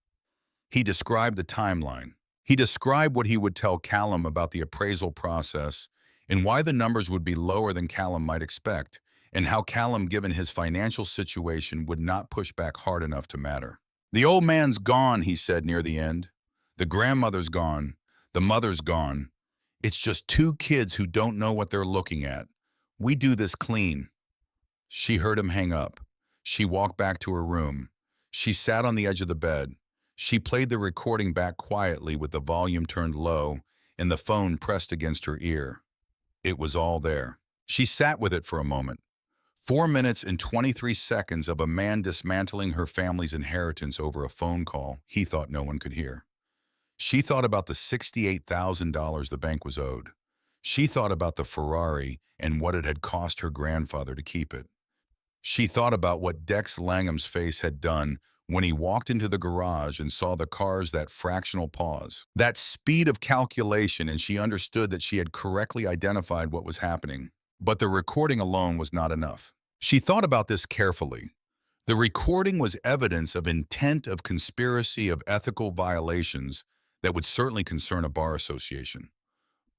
He described the timeline. He described what he would tell Callum about the appraisal process and why the numbers would be lower than Callum might expect, and how Callum, given his financial situation, would not push back hard enough to matter. The old man's gone, he said near the end. The grandmother's gone. The mother's gone. It's just two kids who don't know what they're looking at. We do this clean. She heard him hang up. She walked back to her room. She sat on the edge of the bed. She played the recording back quietly with the volume turned low and the phone pressed against her ear. It was all there. She sat with it for a moment. 4 minutes and 23 seconds of a man dismantling her family's inheritance over a phone call he thought no one could hear. She thought about the $68,000 the bank was owed. She thought about the Ferrari and what it had cost her grandfather to keep it. She thought about what Dex Langham's face had done when he walked into the garage and saw the cars, that fractional pause, that speed of calculation, and she understood that she had correctly identified what was happening. But the recording alone was not enough. She thought about this carefully. The recording was evidence of intent, of conspiracy, of ethical violations that would certainly concern a bar association.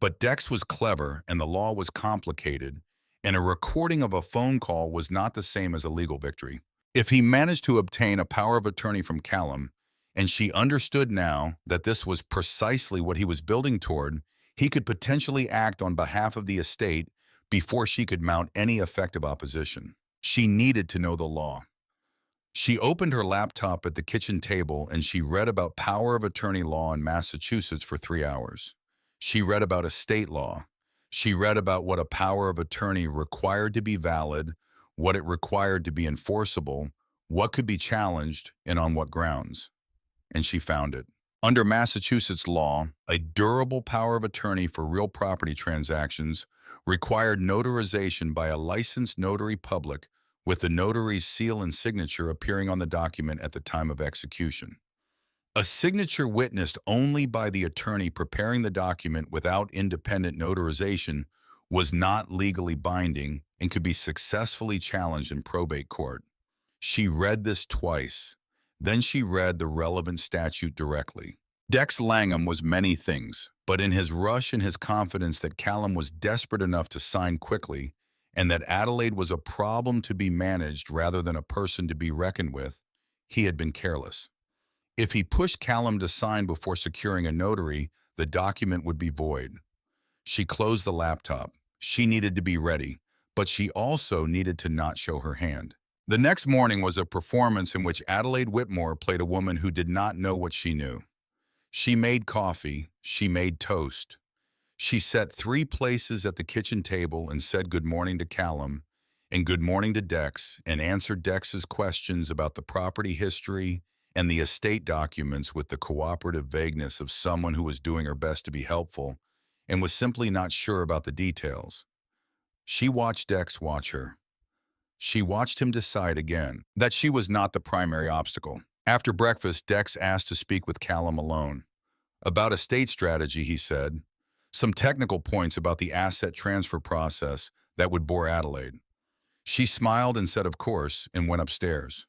But Dex was clever and the law was complicated, and a recording of a phone call was not the same as a legal victory. If he managed to obtain a power of attorney from Callum, and she understood now that this was precisely what he was building toward, he could potentially act on behalf of the estate before she could mount any effective opposition. She needed to know the law. She opened her laptop at the kitchen table and she read about power of attorney law in Massachusetts for 3 hours. She read about estate law. She read about what a power of attorney required to be valid, what it required to be enforceable, what could be challenged, and on what grounds. And she found it. Under Massachusetts law, a durable power of attorney for real property transactions required notarization by a licensed notary public with the notary's seal and signature appearing on the document at the time of execution. A signature witnessed only by the attorney preparing the document without independent notarization was not legally binding and could be successfully challenged in probate court. She read this twice. Then she read the relevant statute directly. Dex Langham was many things, but in his rush and his confidence that Callum was desperate enough to sign quickly and that Adelaide was a problem to be managed rather than a person to be reckoned with, he had been careless. If he pushed Callum to sign before securing a notary, the document would be void. She closed the laptop. She needed to be ready, but she also needed to not show her hand. The next morning was a performance in which Adelaide Whitmore played a woman who did not know what she knew. She made coffee. She made toast. She set 3 places at the kitchen table and said good morning to Callum and good morning to Dex and answered Dex's questions about the property history and the estate documents with the cooperative vagueness of someone who was doing her best to be helpful and was simply not sure about the details. She watched Dex watch her. She watched him decide again that she was not the primary obstacle. After breakfast, Dex asked to speak with Callum alone. About estate strategy, he said. Some technical points about the asset transfer process that would bore Adelaide. She smiled and said, of course, and went upstairs.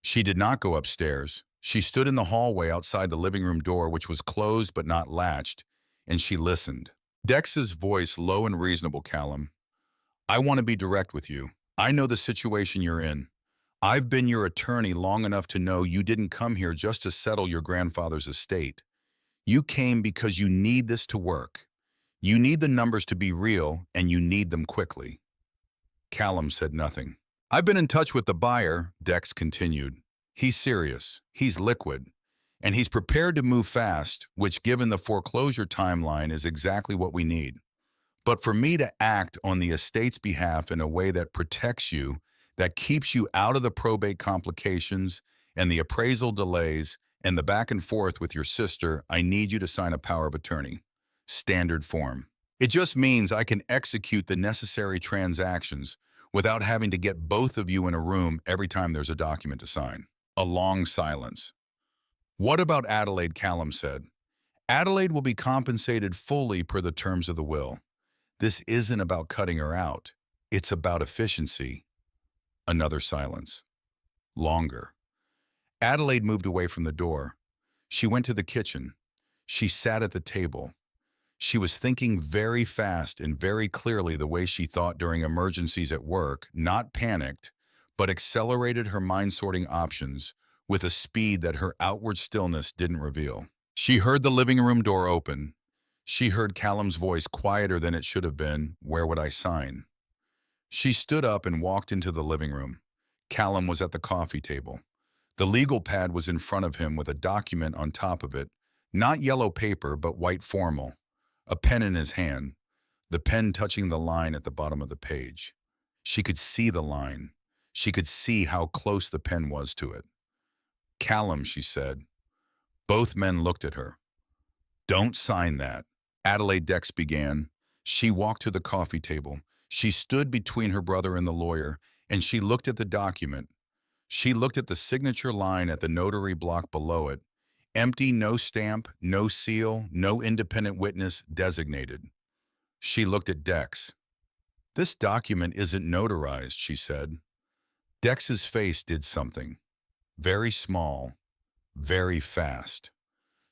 She did not go upstairs. She stood in the hallway outside the living room door, which was closed but not latched, and she listened. Dex's voice low and reasonable, Callum. I want to be direct with you. I know the situation you're in. I've been your attorney long enough to know you didn't come here just to settle your grandfather's estate. You came because you need this to work. You need the numbers to be real, and you need them quickly. Callum said nothing. I've been in touch with the buyer, Dex continued. He's serious, he's liquid, and he's prepared to move fast, which given the foreclosure timeline is exactly what we need. But for me to act on the estate's behalf in a way that protects you, that keeps you out of the probate complications and the appraisal delays and the back and forth with your sister, I need you to sign a power of attorney. Standard form. It just means I can execute the necessary transactions without having to get both of you in a room every time there's a document to sign. A long silence. What about Adelaide? Callum said. Adelaide will be compensated fully per the terms of the will. This isn't about cutting her out. It's about efficiency. Another silence. Longer. Adelaide moved away from the door. She went to the kitchen. She sat at the table. She was thinking very fast and very clearly the way she thought during emergencies at work, not panicked, but accelerated her mind-sorting options with a speed that her outward stillness didn't reveal. She heard the living room door open. She heard Callum's voice quieter than it should have been, "Where would I sign?" She stood up and walked into the living room. Callum was at the coffee table. The legal pad was in front of him with a document on top of it, not yellow paper, but white formal. A pen in his hand, the pen touching the line at the bottom of the page. She could see the line. She could see how close the pen was to it. "Callum," she said. Both men looked at her. "Don't sign that." Adelaide Dex began. She walked to the coffee table. She stood between her brother and the lawyer, and she looked at the document. She looked at the signature line at the notary block below it. Empty, no stamp, no seal, no independent witness designated. She looked at Dex. "This document isn't notarized," she said. Dex's face did something. Very small, very fast.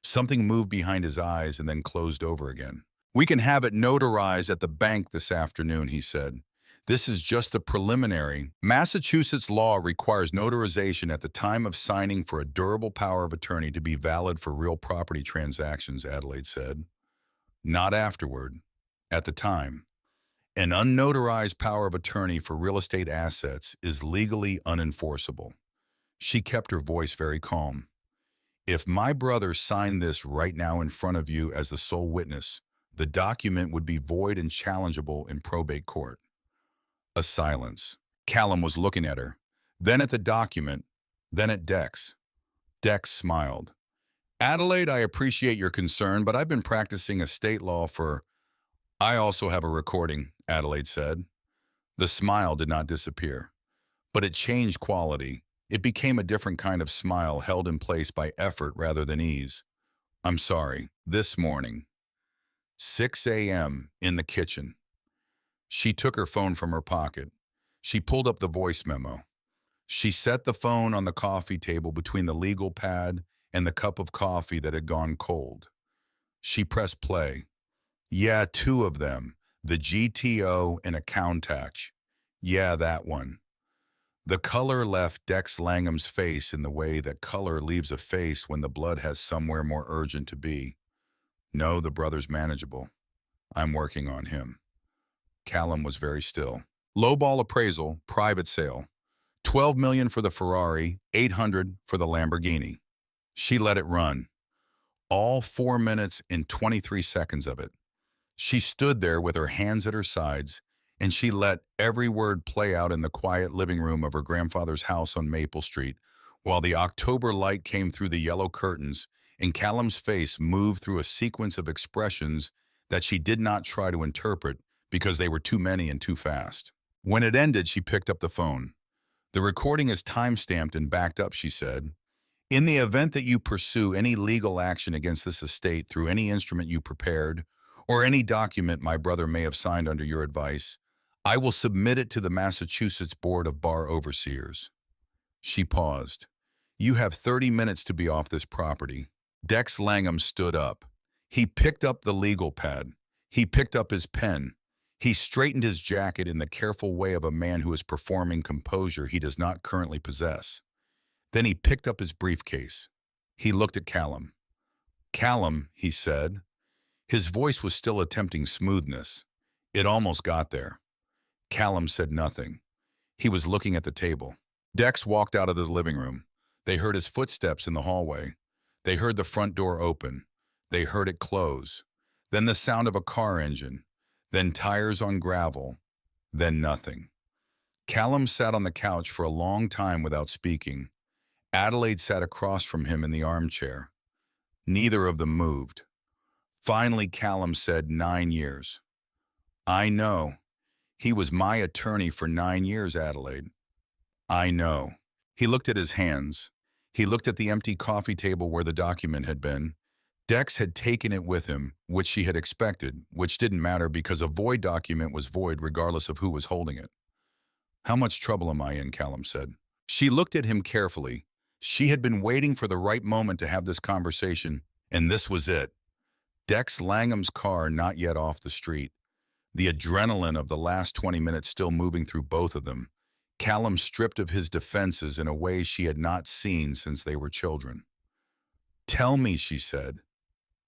Something moved behind his eyes and then closed over again. "We can have it notarized at the bank this afternoon," he said. "This is just the preliminary. Massachusetts law requires notarization at the time of signing for a durable power of attorney to be valid for real property transactions," Adelaide said. "Not afterward. At the time. An unnotarized power of attorney for real estate assets is legally unenforceable." She kept her voice very calm. "If my brother signed this right now in front of you as the sole witness, the document would be void and challengeable in probate court." A silence. Callum was looking at her, then at the document, then at Dex. Dex smiled. "Adelaide, I appreciate your concern, but I've been practicing estate law for—" "I also have a recording," Adelaide said. The smile did not disappear, but it changed quality. It became a different kind of smile held in place by effort rather than ease. "I'm sorry. This morning. 6 a.m. in the kitchen." She took her phone from her pocket. She pulled up the voice memo. She set the phone on the coffee table between the legal pad and the cup of coffee that had gone cold. She pressed play. "Yeah, two of them. The GTO and a Countach. Yeah, that one." The color left Dex Langham's face in the way that color leaves a face when the blood has somewhere more urgent to be. "No, the brother's manageable. I'm working on him." Callum was very still. "Lowball appraisal, private sale. 12 million for the Ferrari, 800 for the Lamborghini." She let it run. All 4 minutes and 23 seconds of it. She stood there with her hands at her sides, and she let every word play out in the quiet living room of her grandfather's house on Maple Street, while the October light came through the yellow curtains, and Callum's face moved through a sequence of expressions that she did not try to interpret because they were too many and too fast. When it ended, she picked up the phone. "The recording is time-stamped and backed up," she said. "In the event that you pursue any legal action against this estate through any instrument you prepared, or any document my brother may have signed under your advice, I will submit it to the Massachusetts Board of Bar Overseers." She paused. "You have 30 minutes to be off this property." Dex Langham stood up. He picked up the legal pad. He picked up his pen. He straightened his jacket in the careful way of a man who is performing composure he does not currently possess. Then he picked up his briefcase. He looked at Callum. "Callum," he said. His voice was still attempting smoothness. It almost got there. Callum said nothing. He was looking at the table. Dex walked out of the living room. They heard his footsteps in the hallway. They heard the front door open. They heard it close. Then the sound of a car engine. Then tires on gravel. Then nothing. Callum sat on the couch for a long time without speaking. Adelaide sat across from him in the armchair. Neither of them moved. Finally, Callum said, 9 years. I know. He was my attorney for 9 years, Adelaide. I know. He looked at his hands. He looked at the empty coffee table where the document had been. Dex had taken it with him, which she had expected, which didn't matter because a void document was void regardless of who was holding it. How much trouble am I in, Callum said. She looked at him carefully. She had been waiting for the right moment to have this conversation, and this was it. Dex Langham's car not yet off the street. The adrenaline of the last 20 minutes still moving through both of them. Callum stripped of his defenses in a way she had not seen since they were children. Tell me, she said.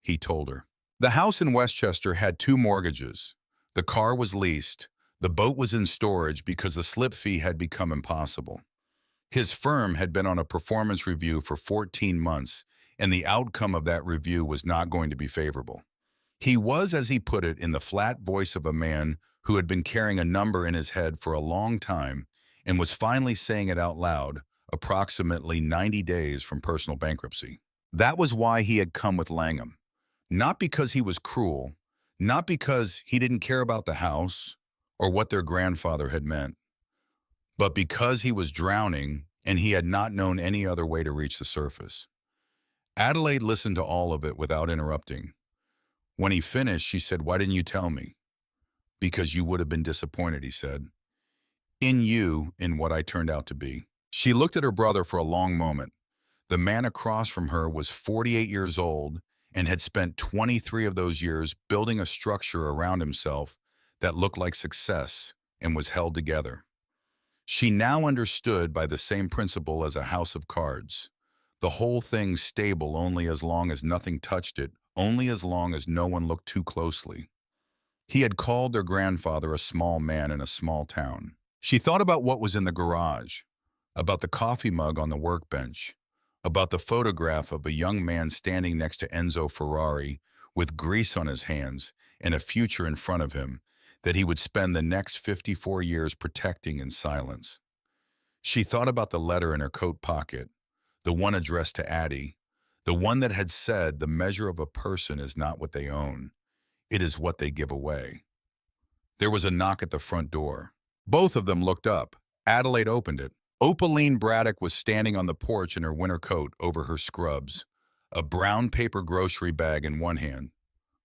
He told her. The house in Westchester had 2 mortgages. The car was leased. The boat was in storage because the slip fee had become impossible. His firm had been on a performance review for 14 months, and the outcome of that review was not going to be favorable. He was, as he put it, in the flat voice of a man who had been carrying a number in his head for a long time and was finally saying it out loud, approximately 90 days from personal bankruptcy. That was why he had come with Langham. Not because he was cruel, not because he didn't care about the house or what their grandfather had meant, but because he was drowning and he had not known any other way to reach the surface. Adelaide listened to all of it without interrupting. When he finished, she said, "Why didn't you tell me?" "Because you would have been disappointed," he said. "In you, in what I turned out to be." She looked at her brother for a long moment. The man across from her was 48 years old and had spent 23 of those years building a structure around himself that looked like success and was held together. She now understood by the same principle as a house of cards. The whole thing stable only as long as nothing touched it, only as long as no one looked too closely. He had called their grandfather a small man in a small town. She thought about what was in the garage, about the coffee mug on the workbench, about the photograph of a young man standing next to Enzo Ferrari with grease on his hands and a future in front of him that he would spend the next 54 years protecting in silence. She thought about the letter in her coat pocket, the one addressed to Addie, the one that had said the measure of a person is not what they own, it is what they give away. There was a knock at the front door. Both of them looked up. Adelaide opened it. Opaline Braddock was standing on the porch in her winter coat over her scrubs, a brown paper grocery bag in one hand,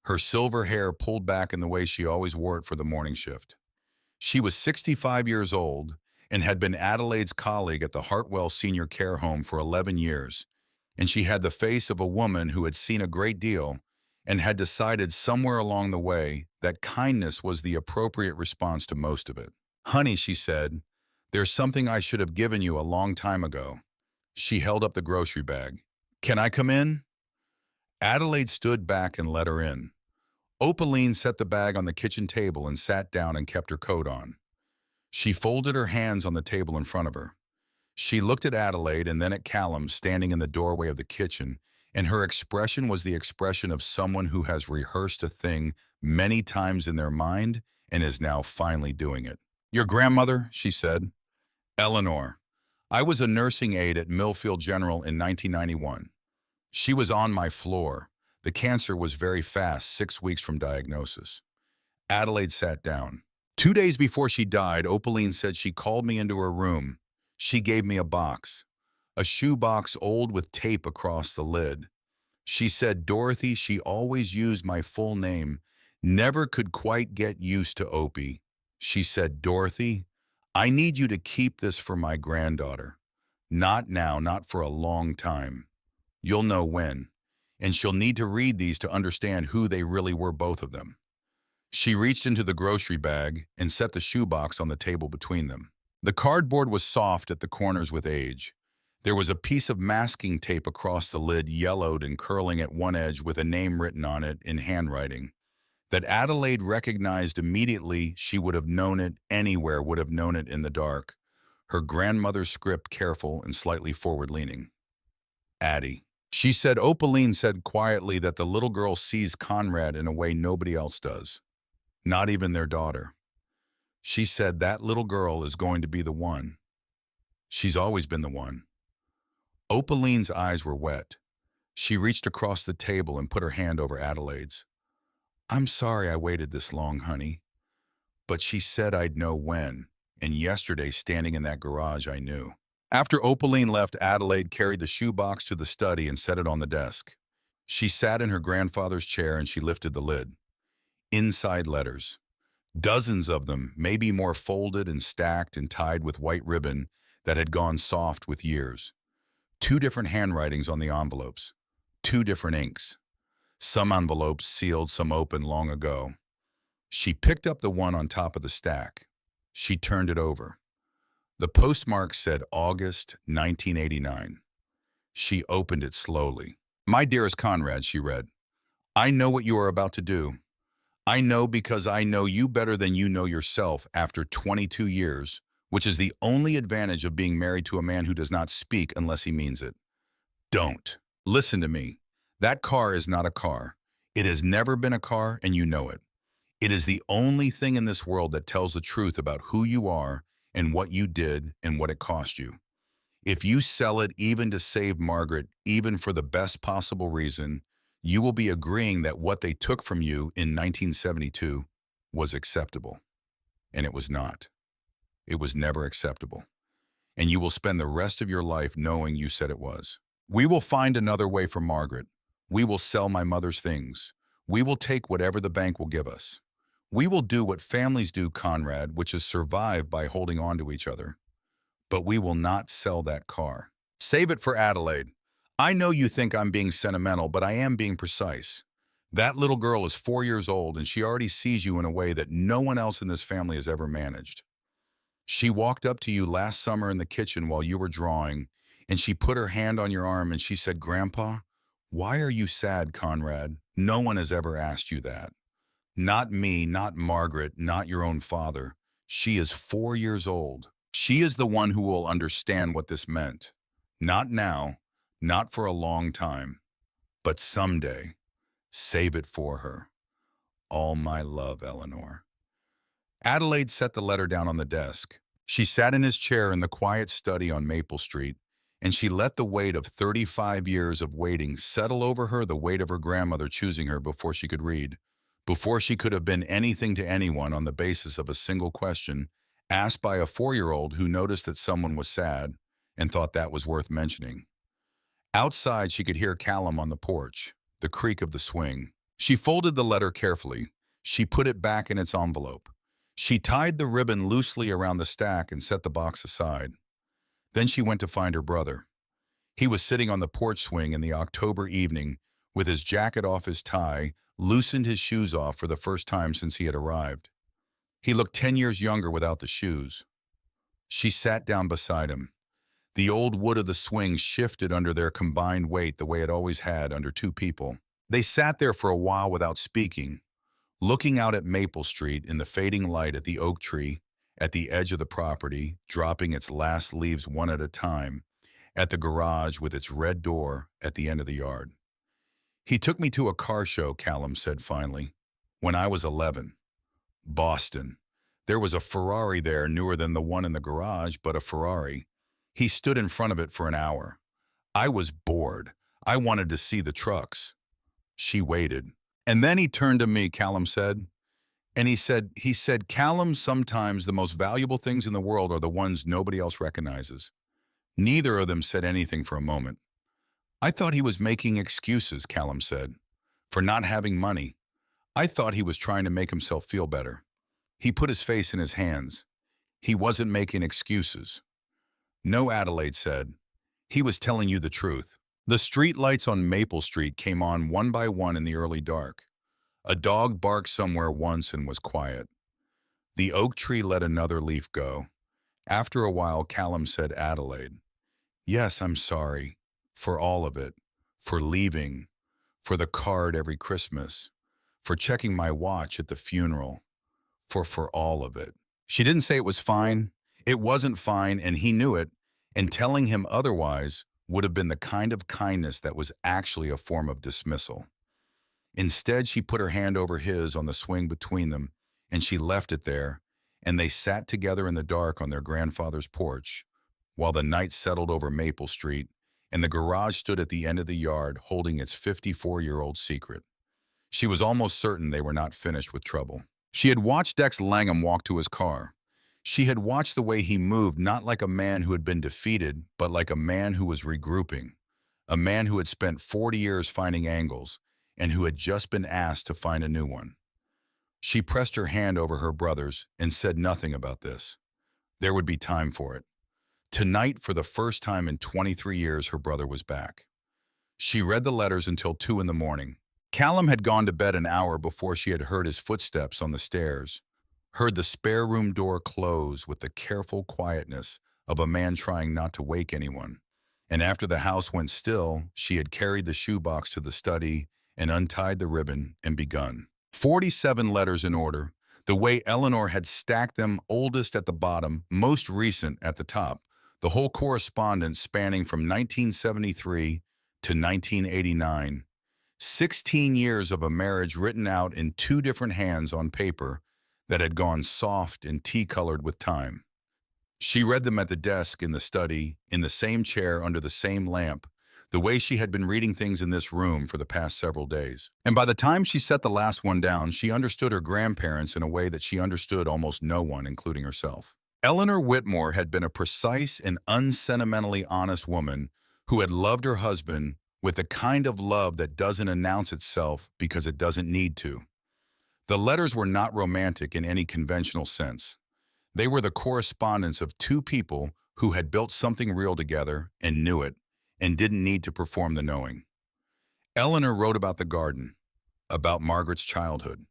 her silver hair pulled back in the way she always wore it for the morning shift. She was 65 years old and had been Adelaide's colleague at the Hartwell Senior Care Home for 11 years, and she had the face of a woman who had seen a great deal and had decided somewhere along the way that kindness was the appropriate response to most of it. "Honey," she said, "there's something I should have given you a long time ago." She held up the grocery bag. "Can I come in?" Adelaide stood back and let her in. Opaline set the bag on the kitchen table and sat down and kept her coat on. She folded her hands on the table in front of her. She looked at Adelaide and then at Callum standing in the doorway of the kitchen, and her expression was the expression of someone who has rehearsed a thing many times in their mind and is now finally doing it. "Your grandmother," she said. "Eleanor. I was a nursing aide at Millfield General in 1991. She was on my floor. The cancer was very fast, 6 weeks from diagnosis." Adelaide sat down. "2 days before she died, Opaline said she called me into her room. She gave me a box, a shoe box old with tape across the lid. She said, 'Dorothy,' she always used my full name, never could quite get used to Opie. She said, 'Dorothy, I need you to keep this for my granddaughter. Not now, not for a long time. You'll know when. And she'll need to read these to understand who they really were, both of them.'" She reached into the grocery bag and set the shoebox on the table between them. The cardboard was soft at the corners with age. There was a piece of masking tape across the lid, yellowed and curling at one edge with a name written on it in handwriting that Adelaide recognized immediately. She would have known it anywhere, would have known it in the dark. Her grandmother's script, careful and slightly forward-leaning. "Addie." She said. Opaline said quietly that the little girl sees Conrad in a way nobody else does, not even their daughter. She said that little girl is going to be the one. She's always been the one. Opaline's eyes were wet. She reached across the table and put her hand over Adelaide's. "I'm sorry I waited this long, honey. But she said I'd know when, and yesterday, standing in that garage, I knew. After Opaline left, Adelaide carried the shoebox to the study and set it on the desk. She sat in her grandfather's chair and she lifted the lid. Inside letters. Dozens of them, maybe more, folded and stacked and tied with white ribbon that had gone soft with years. Two different handwritings on the envelopes. Two different inks. Some envelopes sealed, some open long ago. She picked up the one on top of the stack. She turned it over. The postmark said August 1989. She opened it slowly. "My dearest Conrad," she read, "I know what you are about to do. I know because I know you better than you know yourself after 22 years, which is the only advantage of being married to a man who does not speak unless he means it. Don't. Listen to me. That car is not a car. It has never been a car, and you know it. It is the only thing in this world that tells the truth about who you are and what you did and what it cost you. If you sell it even to save Margaret, even for the best possible reason, you will be agreeing that what they took from you in 1972 was acceptable. And it was not. It was never acceptable. And you will spend the rest of your life knowing you said it was. We will find another way for Margaret. We will sell my mother's things. We will take whatever the bank will give us. We will do what families do, Conrad, which is survive by holding on to each other. But we will not sell that car. Save it for Adelaide. I know you think I'm being sentimental, but I am being precise. That little girl is 4 years old, and she already sees you in a way that no one else in this family has ever managed. She walked up to you last summer in the kitchen while you were drawing, and she put her hand on your arm and she said, "Grandpa, why are you sad, Conrad? No one has ever asked you that. Not me, not Margaret, not your own father. She is 4 years old. She is the one who will understand what this meant. Not now, not for a long time, but someday. Save it for her. All my love, Eleanor." Adelaide set the letter down on the desk. She sat in his chair in the quiet study on Maple Street, and she let the weight of 35 years of waiting settle over her, the weight of her grandmother choosing her before she could read, before she could have been anything to anyone on the basis of a single question asked by a 4-year-old who noticed that someone was sad and thought that was worth mentioning. Outside, she could hear Callum on the porch, the creak of the swing. She folded the letter carefully. She put it back in its envelope. She tied the ribbon loosely around the stack and set the box aside. Then she went to find her brother. He was sitting on the porch swing in the October evening with his jacket off his tie, loosened his shoes off for the first time since he had arrived. He looked 10 years younger without the shoes. She sat down beside him. The old wood of the swing shifted under their combined weight the way it always had under two people. They sat there for a while without speaking, looking out at Maple Street in the fading light at the oak tree, at the edge of the property, dropping its last leaves one at a time, at the garage with its red door at the end of the yard. "He took me to a car show," Callum said finally, "when I was 11. Boston. There was a Ferrari there, newer than the one in the garage, but a Ferrari. He stood in front of it for an hour. I was bored. I wanted to see the trucks." She waited. "And then he turned to me," Callum said. And he said, "Callum, sometimes the most valuable things in the world are the ones nobody else recognizes." Neither of them said anything for a moment. "I thought he was making excuses," Callum said, "for not having money. I thought he was trying to make himself feel better." He put his face in his hands. "He wasn't making excuses." "No," Adelaide said. "He was telling you the truth." The street lights on Maple Street came on one by one in the early dark. A dog barked somewhere once and was quiet. The oak tree let another leaf go. After a while, Callum said, "Adelaide, yes, I'm sorry. For all of it. For leaving. For the card every Christmas. For checking my watch at the funeral. For all of it." She didn't say it was fine. It wasn't fine, and he knew it, and telling him otherwise would have been the kind of kindness that was actually a form of dismissal. Instead, she put her hand over his on the swing between them, and she left it there, and they sat together in the dark on their grandfather's porch, while the night settled over Maple Street, and the garage stood at the end of the yard holding its 54-year-old secret. She was almost certain they were not finished with trouble. She had watched Dex Langham walk to his car. She had watched the way he moved, not like a man who had been defeated, but like a man who was regrouping. A man who had spent 40 years finding angles and who had just been asked to find a new one. She pressed her hand over her brother's and said nothing about this. There would be time for it. Tonight, for the first time in 23 years, her brother was back. She read the letters until 2 in the morning. Callum had gone to bed an hour before she had heard his footsteps on the stairs, heard the spare room door close with the careful quietness of a man trying not to wake anyone. And after the house went still, she had carried the shoebox to the study and untied the ribbon and begun. 47 letters in order, the way Eleanor had stacked them, oldest at the bottom, most recent at the top, the whole correspondence spanning from 1973 to 1989. 16 years of a marriage written out in two different hands on paper that had gone soft and tea-colored with time. She read them at the desk in the study, in the same chair under the same lamp, the way she had been reading things in this room for the past several days. And by the time she set the last one down, she understood her grandparents in a way that she understood almost no one, including herself. Eleanor Whitmore had been a precise and unsentimentally honest woman who had loved her husband with the kind of love that doesn't announce itself because it doesn't need to. The letters were not romantic in any conventional sense. They were the correspondence of two people who had built something real together and knew it, and didn't need to perform the knowing. Eleanor wrote about the garden, about Margaret's childhood,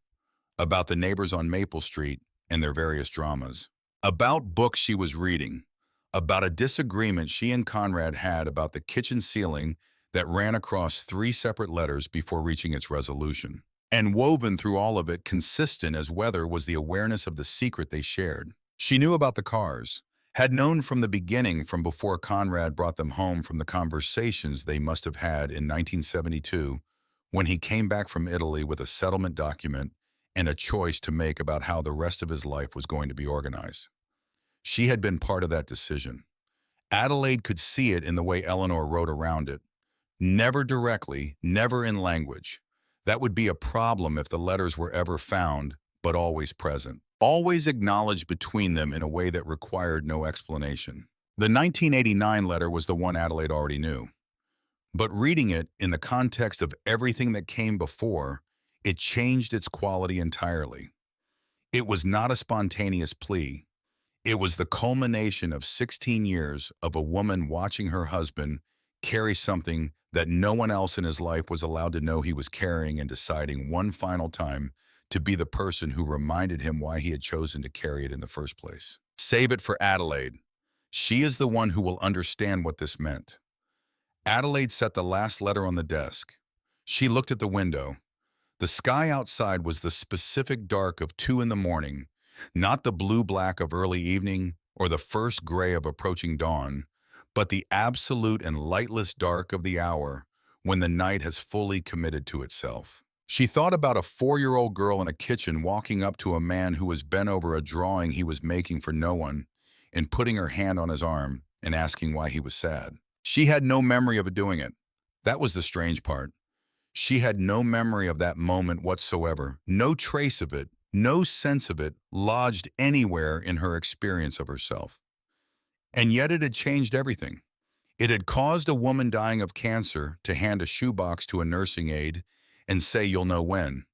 about the neighbors on Maple Street and their various dramas, about books she was reading, about a disagreement she and Conrad had about the kitchen ceiling that ran across 3 separate letters before reaching its resolution. And woven through all of it, consistent as weather, was the awareness of the secret they shared. She knew about the cars, had known from the beginning, from before Conrad brought them home from the conversations they must have had in 1972 when he came back from Italy with a settlement document and a choice to make about how the rest of his life was going to be organized. She had been part of that decision. Adelaide could see it in the way Eleanor wrote around it. Never directly, never in language. That would be a problem if the letters were ever found, but always present. Always acknowledged between them in a way that required no explanation. The 1989 letter was the one Adelaide already knew. But reading it in the context of everything that came before, it changed its quality entirely. It was not a spontaneous plea. It was the culmination of 16 years of a woman watching her husband carry something that no one else in his life was allowed to know he was carrying, and deciding one final time to be the person who reminded him why he had chosen to carry it in the first place. Save it for Adelaide. She is the one who will understand what this meant. Adelaide set the last letter on the desk. She looked at the window. The sky outside was the specific dark of 2 in the morning, not the blue-black of early evening or the first gray of approaching dawn, but the absolute and lightless dark of the hour when the night has fully committed to itself. She thought about a 4-year-old girl in a kitchen walking up to a man who was bent over a drawing he was making for no one and putting her hand on his arm and asking why he was sad. She had no memory of doing it. That was the strange part. She had no memory of that moment whatsoever, no trace of it, no sense of it lodged anywhere in her experience of herself. And yet it had changed everything. It had caused a woman dying of cancer to hand a shoebox to a nursing aide and say, "You'll know when."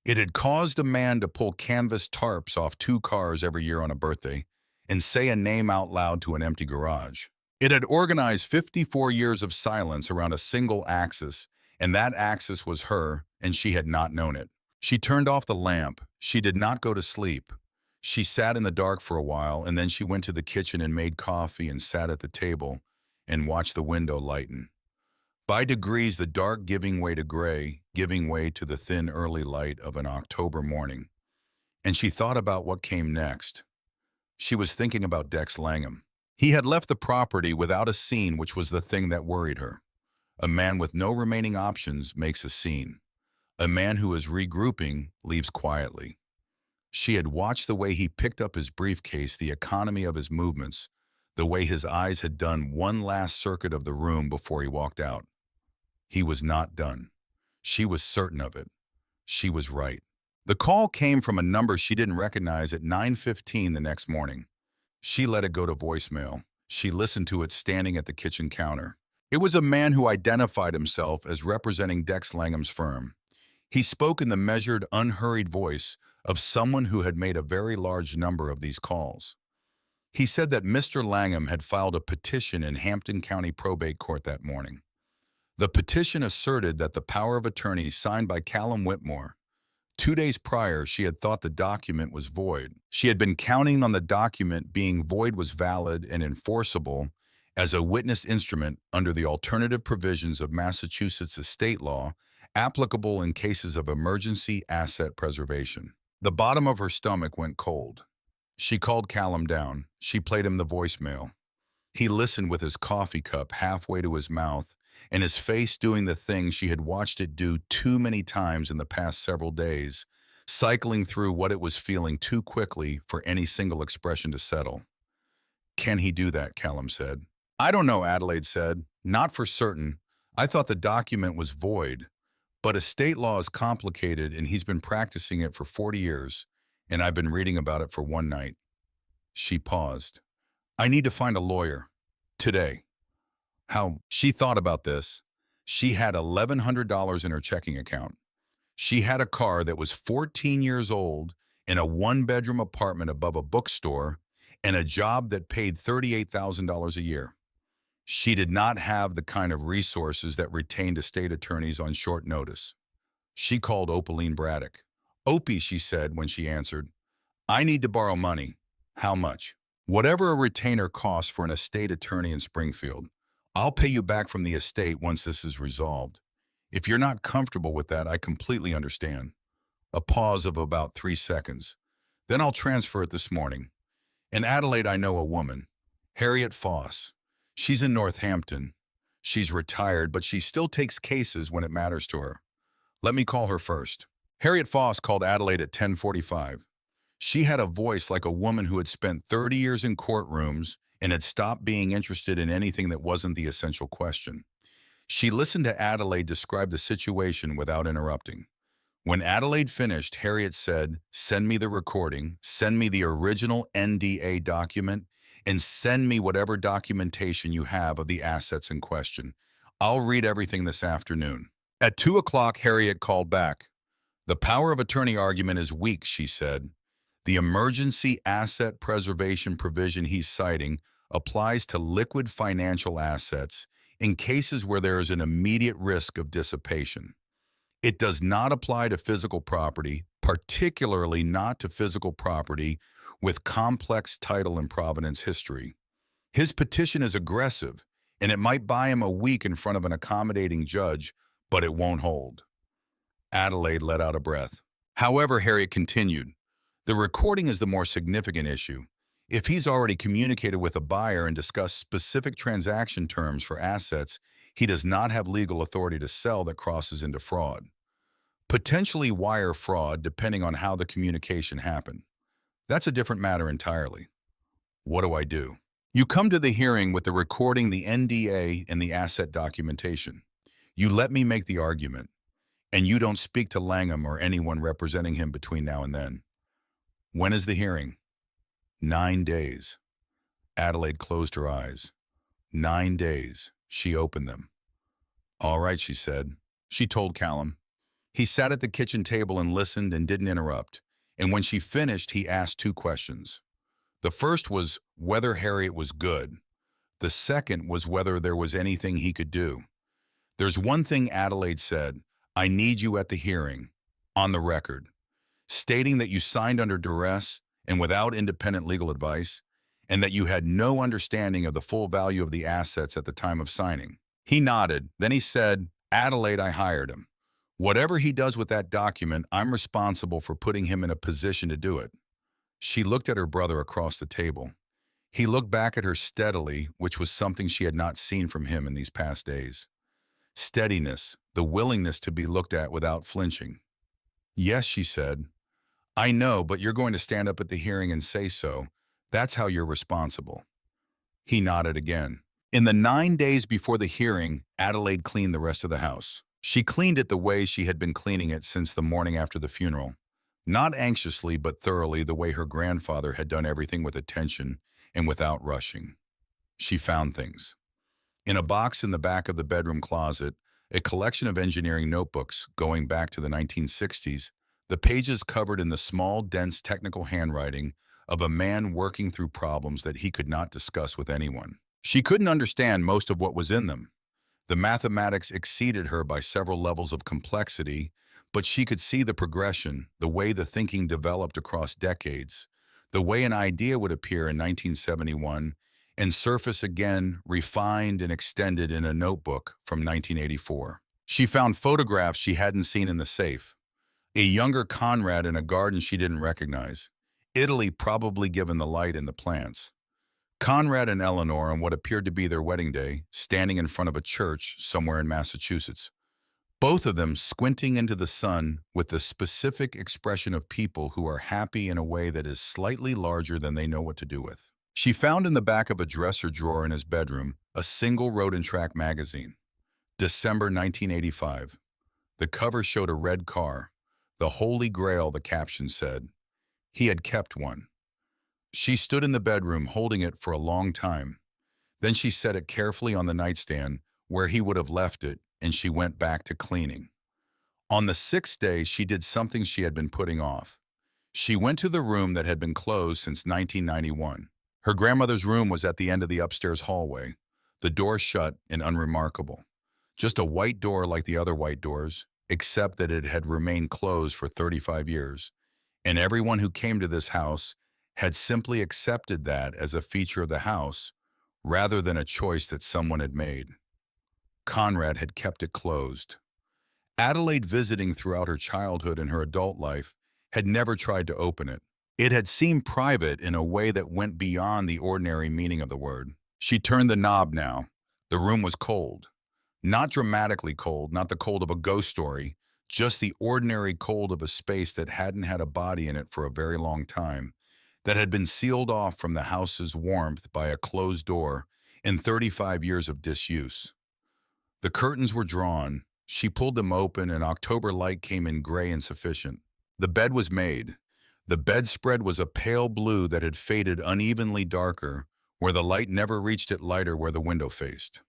It had caused a man to pull canvas tarps off 2 cars every year on a birthday and say a name out loud to an empty garage. It had organized 54 years of silence around a single axis, and that axis was her, and she had not known it. She turned off the lamp. She did not go to sleep. She sat in the dark for a while, and then she went to the kitchen and made coffee and sat at the table and watched the window lighten. By degrees, the dark giving way to gray, giving way to the thin early light of an October morning. And she thought about what came next. She was thinking about Dex Langham. He had left the property without a scene, which was the thing that worried her. A man with no remaining options makes a scene. A man who is regrouping leaves quietly. She had watched the way he picked up his briefcase, the economy of his movements, the way his eyes had done one last circuit of the room before he walked out. He was not done. She was certain of it. She was right. The call came from a number she didn't recognize at 9:15 the next morning. She let it go to voicemail. She listened to it standing at the kitchen counter. It was a man who identified himself as representing Dex Langham's firm. He spoke in the measured, unhurried voice of someone who had made a very large number of these calls. He said that Mr. Langham had filed a petition in Hampton County Probate Court that morning. The petition asserted that the power of attorney signed by Callum Whitmore. 2 days prior, she had thought the document was void. She had been counting on the document being void was valid and enforceable as a witness instrument under the alternative provisions of Massachusetts estate law applicable in cases of emergency asset preservation. The bottom of her stomach went cold. She called Callum down. She played him the voicemail. He listened with his coffee cup halfway to his mouth and his face doing the thing she had watched it do too many times in the past several days, cycling through what it was feeling too quickly for any single expression to settle. Can he do that? Callum said. I don't know, Adelaide said. Not for certain. I thought the document was void. But estate law is complicated and he's been practicing it for 40 years, and I've been reading about it for one night. She paused. I need to find a lawyer. Today. How she thought about this. She had $1,100 in her checking account. She had a car that was 14 years old in a one-bedroom apartment above a bookstore and a job that paid $38,000 a year. She did not have the kind of resources that retained estate attorneys on short notice. She called Opaline Braddock. Opie, she said when she answered, I need to borrow money. How much? Whatever a retainer costs for an estate attorney in Springfield. I'll pay you back from the estate once this is resolved. If you're not comfortable with that, I completely understand. A pause of about 3 seconds. Then I'll transfer it this morning. In Adelaide, I know a woman, Harriet Foss. She's in Northampton. She's retired, but she still takes cases when it matters to her. Let me call her first. Harriet Foss called Adelaide at 10:45. She had a voice like a woman who had spent 30 years in courtrooms and had stopped being interested in anything that wasn't the essential question. She listened to Adelaide describe the situation without interrupting. When Adelaide finished, Harriet said, send me the recording, send me the original NDA document, and send me whatever documentation you have of the assets in question. I'll read everything this afternoon. At 2 o'clock, Harriet called back. The power of attorney argument is weak, she said. The emergency asset preservation provision he's citing applies to liquid financial assets in cases where there is an immediate risk of dissipation. It does not apply to physical property, particularly not to physical property with complex title and provenance history. His petition is aggressive, and it might buy him a week in front of an accommodating judge, but it won't hold. Adelaide let out a breath. However, Harriet continued, the recording is the more significant issue. If he's already communicated with a buyer and discussed specific transaction terms for assets, he does not have legal authority to sell that crosses into fraud. Potentially wire fraud depending on how the communication happened. That's a different matter entirely. What do I do? You come to the hearing with the recording, the NDA, and the asset documentation. You let me make the argument, and you don't speak to Langham or anyone representing him between now and then. When is the hearing? 9 days. Adelaide closed her eyes. 9 days. She opened them. All right, she said. She told Callum. He sat at the kitchen table and listened and didn't interrupt. And when she finished, he asked 2 questions. The first was whether Harriet was good. The second was whether there was anything he could do. There's one thing Adelaide said, I need you at the hearing, on the record, stating that you signed under duress and without independent legal advice, and that you had no understanding of the full value of the assets at the time of signing. He nodded. Then he said, Adelaide, I hired him. Whatever he does with that document, I'm responsible for putting him in a position to do it. She looked at her brother across the table. He looked back at her steadily, which was something she had not seen from him in these past days. Steadiness, the willingness to be looked at without flinching. Yes, she said. I know, but you're going to stand up at the hearing and say so. That's how you're responsible. He nodded again. In the 9 days before the hearing, Adelaide cleaned the rest of the house. She cleaned it the way she had been cleaning it since the morning after the funeral. Not anxiously, but thoroughly, the way her grandfather had done everything with attention and without rushing. She found things. In a box in the back of the bedroom closet, a collection of engineering notebooks going back to the 1960s, the pages covered in the small, dense technical handwriting of a man working through problems that he could not discuss with anyone. She couldn't understand most of what was in them. The mathematics exceeded her by several levels of complexity, but she could see the progression, the way the thinking developed across decades, the way an idea would appear in 1971 and surface again, refined and extended in a notebook from 1984. She found photographs she hadn't seen in the safe. A younger Conrad in a garden she didn't recognize. Italy probably given the light and the plants. Conrad and Eleanor on what appeared to be their wedding day, standing in front of a church somewhere in Massachusetts. Both of them squinting into the sun with the specific expression of people who are happy in a way that is slightly larger than they know what to do with. She found in the back of a dresser drawer in his bedroom a single Road and Track magazine. December 1985. The cover showed a red car. The Holy Grail, the caption said. He had kept one. She stood in the bedroom holding it for a long time. Then she set it carefully on the nightstand where he would have left it, and she went back to cleaning. On the sixth day, she did something she had been putting off. She went to the room that had been closed since 1991. Her grandmother's room was at the end of the upstairs hallway, the door shut and unremarkable. Just a white door like the other white doors, except that it had remained closed for 35 years. And everyone who came to this house had simply accepted that as a feature of the house, rather than a choice that someone had made. Conrad had kept it closed. Adelaide, visiting throughout her childhood and her adult life, had never tried to open it. It had seemed private in a way that went beyond the ordinary meaning of the word. She turned the knob now. The room was cold. Not dramatically cold, not the cold of a ghost story, just the ordinary cold of a space that hadn't had a body in it for a very long time, that had been sealed off from the house's warmth by a closed door in 35 years of disuse. The curtains were drawn. She pulled them open, and October light came in gray and sufficient. The bed was made. The bedspread was a pale blue that had faded unevenly darker, where the light never reached it lighter where the window faced.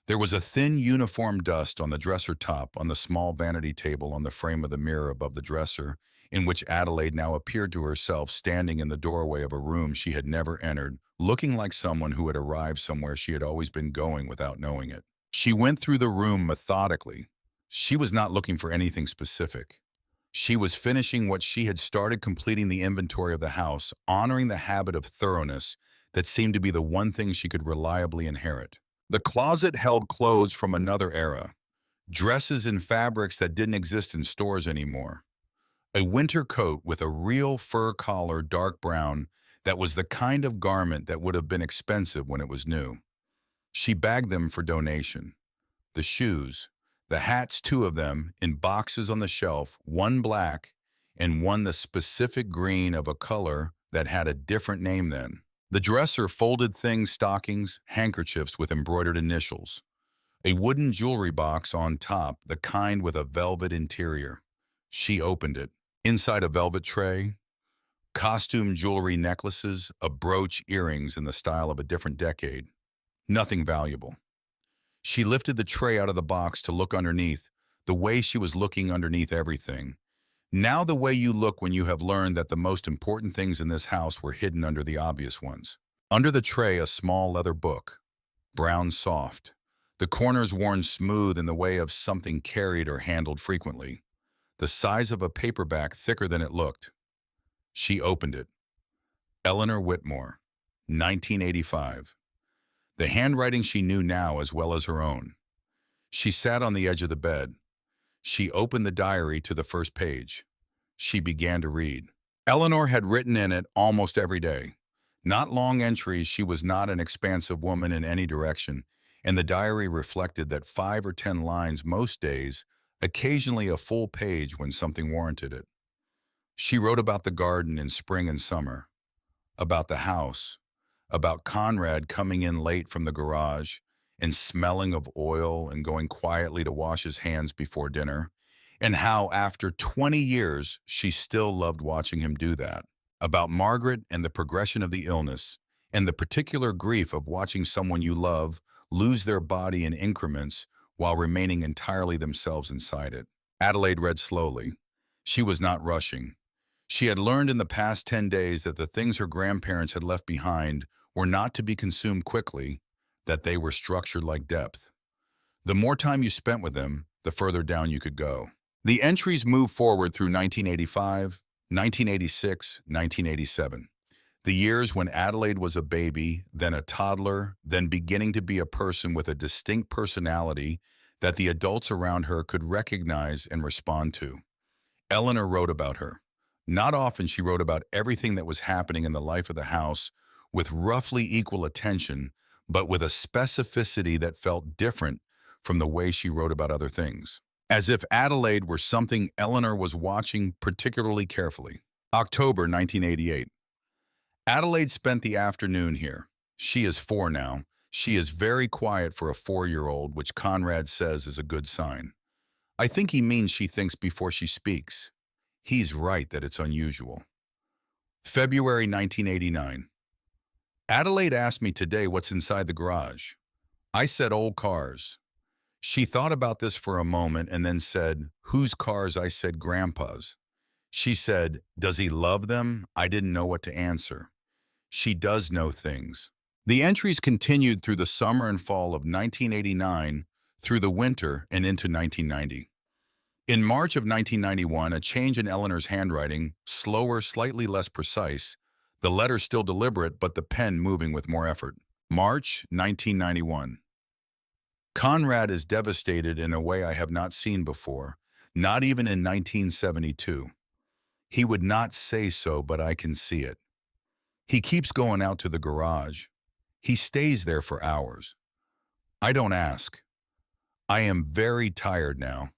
There was a thin uniform dust on the dresser top, on the small vanity table on the frame of the mirror above the dresser, in which Adelaide now appeared to herself standing in the doorway of a room she had never entered, looking like someone who had arrived somewhere she had always been going without knowing it. She went through the room methodically. She was not looking for anything specific. She was finishing what she had started, completing the inventory of the house, honoring the habit of thoroughness that seemed to be the one thing she could reliably inherit. The closet held clothes from another era, dresses and fabrics that didn't exist in stores anymore. A winter coat with a real fur collar, dark brown, that was the kind of garment that would have been expensive when it was new. She bagged them for donation. The shoes, the hats, two of them, in boxes on the shelf, one black and one the specific green of a color that had a different name then. The dresser, folded things, stockings, handkerchiefs with embroidered initials. A wooden jewelry box on top, the kind with a velvet interior. She opened it. Inside a velvet tray, costume jewelry, necklaces, a brooch, earrings in the style of a different decade. Nothing valuable. She lifted the tray out of the box to look underneath, the way she was looking underneath everything. Now the way you look when you have learned that the most important things in this house were hidden under the obvious ones. Under the tray, a small leather book, brown soft, the corners worn smooth in the way of something carried or handled frequently, the size of a paperback, thicker than it looked. She opened it. Eleanor Whitmore, 1985. The handwriting she knew now as well as her own. She sat on the edge of the bed. She opened the diary to the first page. She began to read. Eleanor had written in it almost every day. Not long entries. She was not an expansive woman in any direction, and the diary reflected that 5 or 10 lines most days, occasionally a full page when something warranted it. She wrote about the garden in spring and summer, about the house, about Conrad coming in late from the garage and smelling of oil and going quietly to wash his hands before dinner, and how after 20 years, she still loved watching him do that. About Margaret and the progression of the illness, and the particular grief of watching someone you love lose their body in increments while remaining entirely themselves inside it. Adelaide read slowly. She was not rushing. She had learned in the past 10 days that the things her grandparents had left behind were not to be consumed quickly, that they were structured like depth. The more time you spent with them, the further down you could go. The entries move forward through 1985, 1986, 1987. The years when Adelaide was a baby, then a toddler, then beginning to be a person with a distinct personality that the adults around her could recognize and respond to. Eleanor wrote about her. Not often she wrote about everything that was happening in the life of the house with roughly equal attention, but with a specificity that felt different from the way she wrote about other things. As if Adelaide were something Eleanor was watching particularly carefully. October 1988. Adelaide spent the afternoon here. She is 4 now. She is very quiet for a 4-year-old, which Conrad says is a good sign. I think he means she thinks before she speaks. He's right that it's unusual. February 1989. Adelaide asked me today what's inside the garage. I said old cars. She thought about this for a moment and then said, "Whose cars?" I said, "Grandpa's." She said, "Does he love them?" I didn't know what to answer. She does know things. The entries continued through the summer and fall of 1989, through the winter and into 1990. In March of 1991, a change in Eleanor's handwriting, slower, slightly less precise, the letter still deliberate, but the pen moving with more effort. March 1991. Conrad is devastated in a way I have not seen before, not even in 1972. He would not say so, but I can see it. He keeps going out to the garage. He stays there for hours. I don't ask. I am very tired now.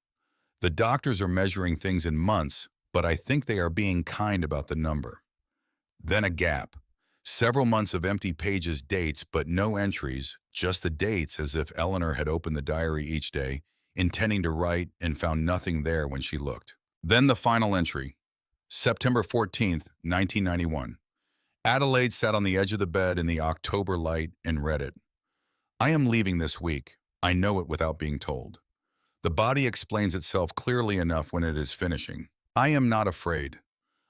The doctors are measuring things in months, but I think they are being kind about the number. Then a gap. Several months of empty pages, dates, but no entries, just the dates, as if Eleanor had opened the diary each day, intending to write and found nothing there when she looked. Then the final entry. September 14th, 1991. Adelaide sat on the edge of the bed in the October light and read it. I am leaving this week. I know it without being told. The body explains itself clearly enough when it is finishing. I am not afraid.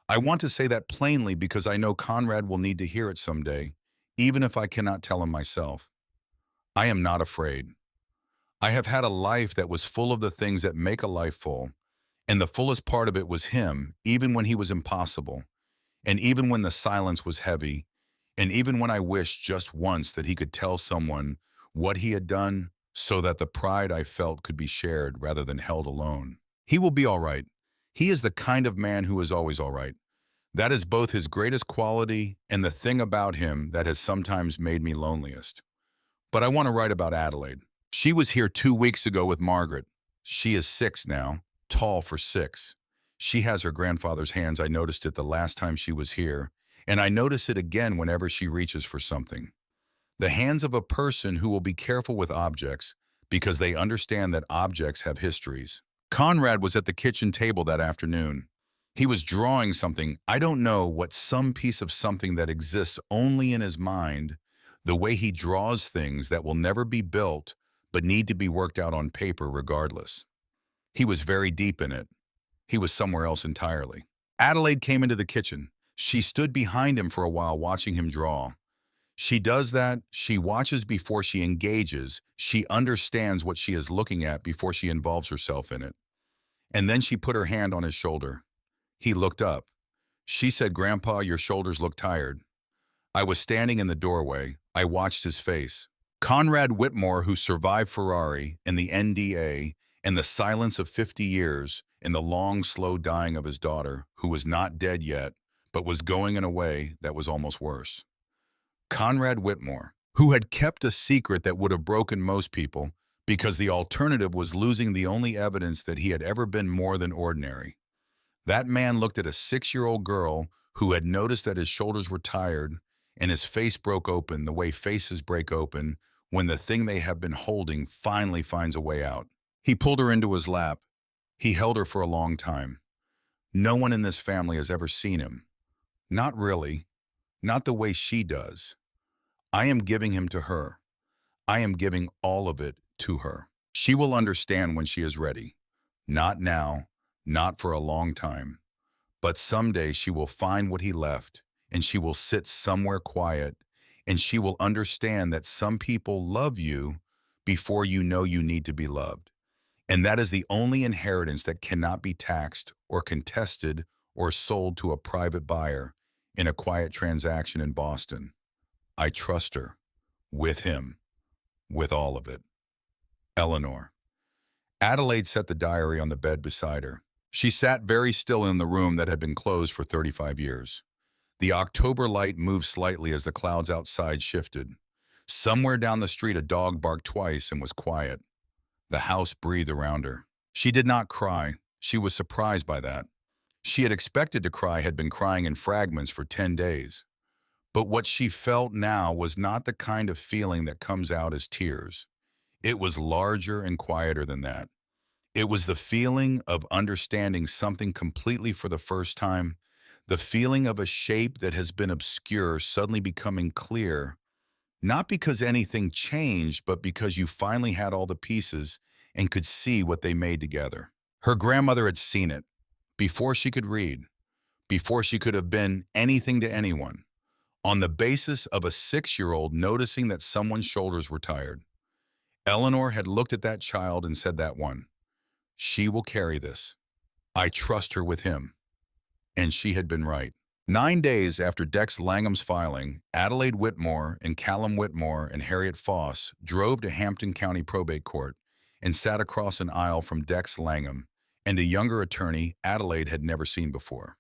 I want to say that plainly because I know Conrad will need to hear it someday, even if I cannot tell him myself. I am not afraid. I have had a life that was full of the things that make a life full, and the fullest part of it was him, even when he was impossible, and even when the silence was heavy, and even when I wished just once that he could tell someone what he had done so that the pride I felt could be shared rather than held alone. He will be all right. He is the kind of man who is always all right. That is both his greatest quality and the thing about him that has sometimes made me loneliest. But I want to write about Adelaide. She was here 2 weeks ago with Margaret. She is 6 now, tall for 6. She has her grandfather's hands. I noticed it the last time she was here, and I notice it again whenever she reaches for something. The hands of a person who will be careful with objects because they understand that objects have histories. Conrad was at the kitchen table that afternoon. He was drawing something, I don't know what, some piece of something that exists only in his mind, the way he draws things that will never be built but need to be worked out on paper regardless. He was very deep in it. He was somewhere else entirely. Adelaide came into the kitchen. She stood behind him for a while watching him draw. She does that. She watches before she engages. She understands what she is looking at before she involves herself in it. And then she put her hand on his shoulder. He looked up. She said, "Grandpa, your shoulders look tired." I was standing in the doorway. I watched his face. Conrad Whitmore, who survived Ferrari and the NDA and the silence of 50 years and the long, slow dying of his daughter, who was not dead yet, but was going in a way that was almost worse. Conrad Whitmore, who had kept a secret that would have broken most people because the alternative was losing the only evidence that he had ever been more than ordinary. That man looked at a 6-year-old girl who had noticed that his shoulders were tired and his face broke open the way faces break open when the thing they have been holding finally finds a way out. He pulled her into his lap. He held her for a long time. No one in this family has ever seen him. Not really. Not the way she does. I am giving him to her. I am giving all of it to her. She will understand when she is ready. Not now, not for a long time. But someday she will find what he left, and she will sit somewhere quiet, and she will understand that some people love you before you know you need to be loved. And that is the only inheritance that cannot be taxed or contested or sold to a private buyer in a quiet transaction in Boston. I trust her, with him, with all of it. Eleanor. Adelaide set the diary on the bed beside her. She sat very still in the room that had been closed for 35 years. The October light moved slightly as the clouds outside shifted. Somewhere down the street, a dog barked twice and was quiet. The house breathed around her. She did not cry. She was surprised by that. She had expected to cry, had been crying in fragments for 10 days. But what she felt now was not the kind of feeling that comes out as tears. It was larger and quieter than that. It was the feeling of understanding something completely for the first time, the feeling of a shape that has been obscure suddenly becoming clear, not because anything changed, but because you finally had all the pieces and could see what they made together. Her grandmother had seen it, before she could read, before she could have been anything to anyone, on the basis of a 6-year-old noticing that someone's shoulders were tired. Eleanor had looked at that child and said that one. She will carry this. I trust her with him. And she had been right. 9 days after Dex Langham's filing, Adelaide Whitmore and Callum Whitmore and Harriet Foss drove to Hampton County Probate Court and sat across an aisle from Dex Langham and a younger attorney Adelaide had never seen before.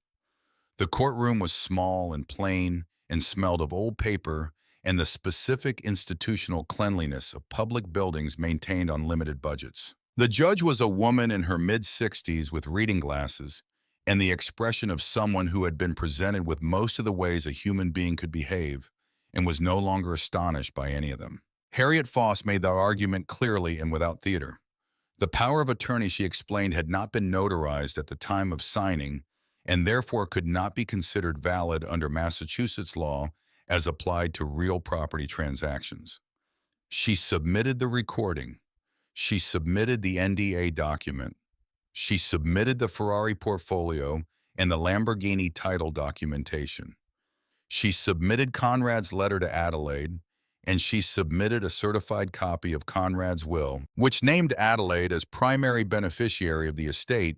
The courtroom was small and plain and smelled of old paper and the specific institutional cleanliness of public buildings maintained on limited budgets. The judge was a woman in her mid-60s with reading glasses and the expression of someone who had been presented with most of the ways a human being could behave and was no longer astonished by any of them. Harriet Foss made the argument clearly and without theater. The power of attorney, she explained, had not been notarized at the time of signing and therefore could not be considered valid under Massachusetts law as applied to real property transactions. She submitted the recording. She submitted the NDA document. She submitted the Ferrari portfolio and the Lamborghini title documentation. She submitted Conrad's letter to Adelaide, and she submitted a certified copy of Conrad's will, which named Adelaide as primary beneficiary of the estate,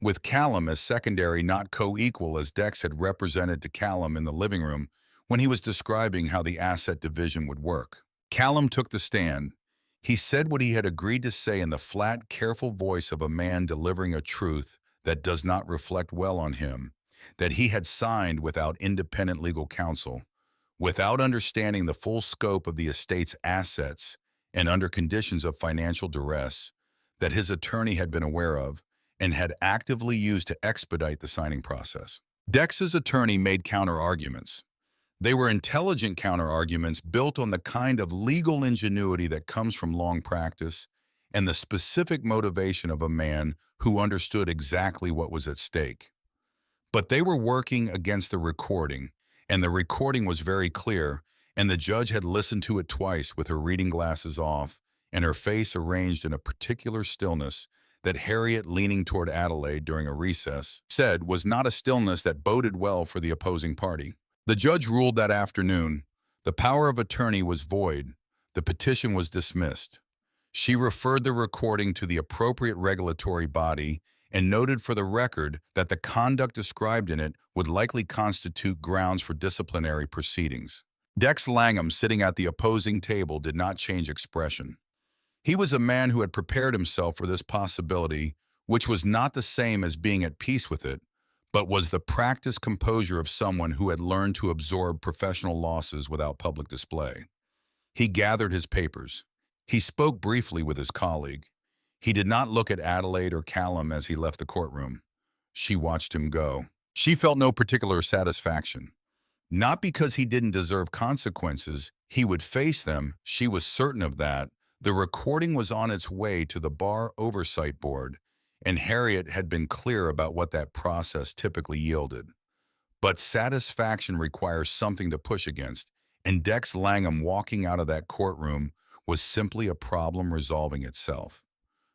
with Callum as secondary, not co-equal, as Dex had represented to Callum in the living room when he was describing how the asset division would work. Callum took the stand. He said what he had agreed to say in the flat, careful voice of a man delivering a truth that does not reflect well on him, that he had signed without independent legal counsel, without understanding the full scope of the estate's assets and under conditions of financial duress that his attorney had been aware of and had actively used to expedite the signing process. Dex's attorney made counter-arguments. They were intelligent counter-arguments built on the kind of legal ingenuity that comes from long practice and the specific motivation of a man who understood exactly what was at stake. But they were working against the recording, and the recording was very clear, and the judge had listened to it twice with her reading glasses off and her face arranged in a particular stillness that Harriet, leaning toward Adelaide during a recess, said was not a stillness that boded well for the opposing party. The judge ruled that afternoon. The power of attorney was void. The petition was dismissed. She referred the recording to the appropriate regulatory body and noted for the record that the conduct described in it would likely constitute grounds for disciplinary proceedings. Dex Langham, sitting at the opposing table, did not change expression. He was a man who had prepared himself for this possibility, which was not the same as being at peace with it, but was the practiced composure of someone who had learned to absorb professional losses without public display. He gathered his papers. He spoke briefly with his colleague. He did not look at Adelaide or Callum as he left the courtroom. She watched him go. She felt no particular satisfaction. Not because he didn't deserve consequences, he would face them, she was certain of that. The recording was on its way to the Bar Oversight Board, and Harriet had been clear about what that process typically yielded. But satisfaction requires something to push against, and Dex Langham walking out of that courtroom was simply a problem resolving itself.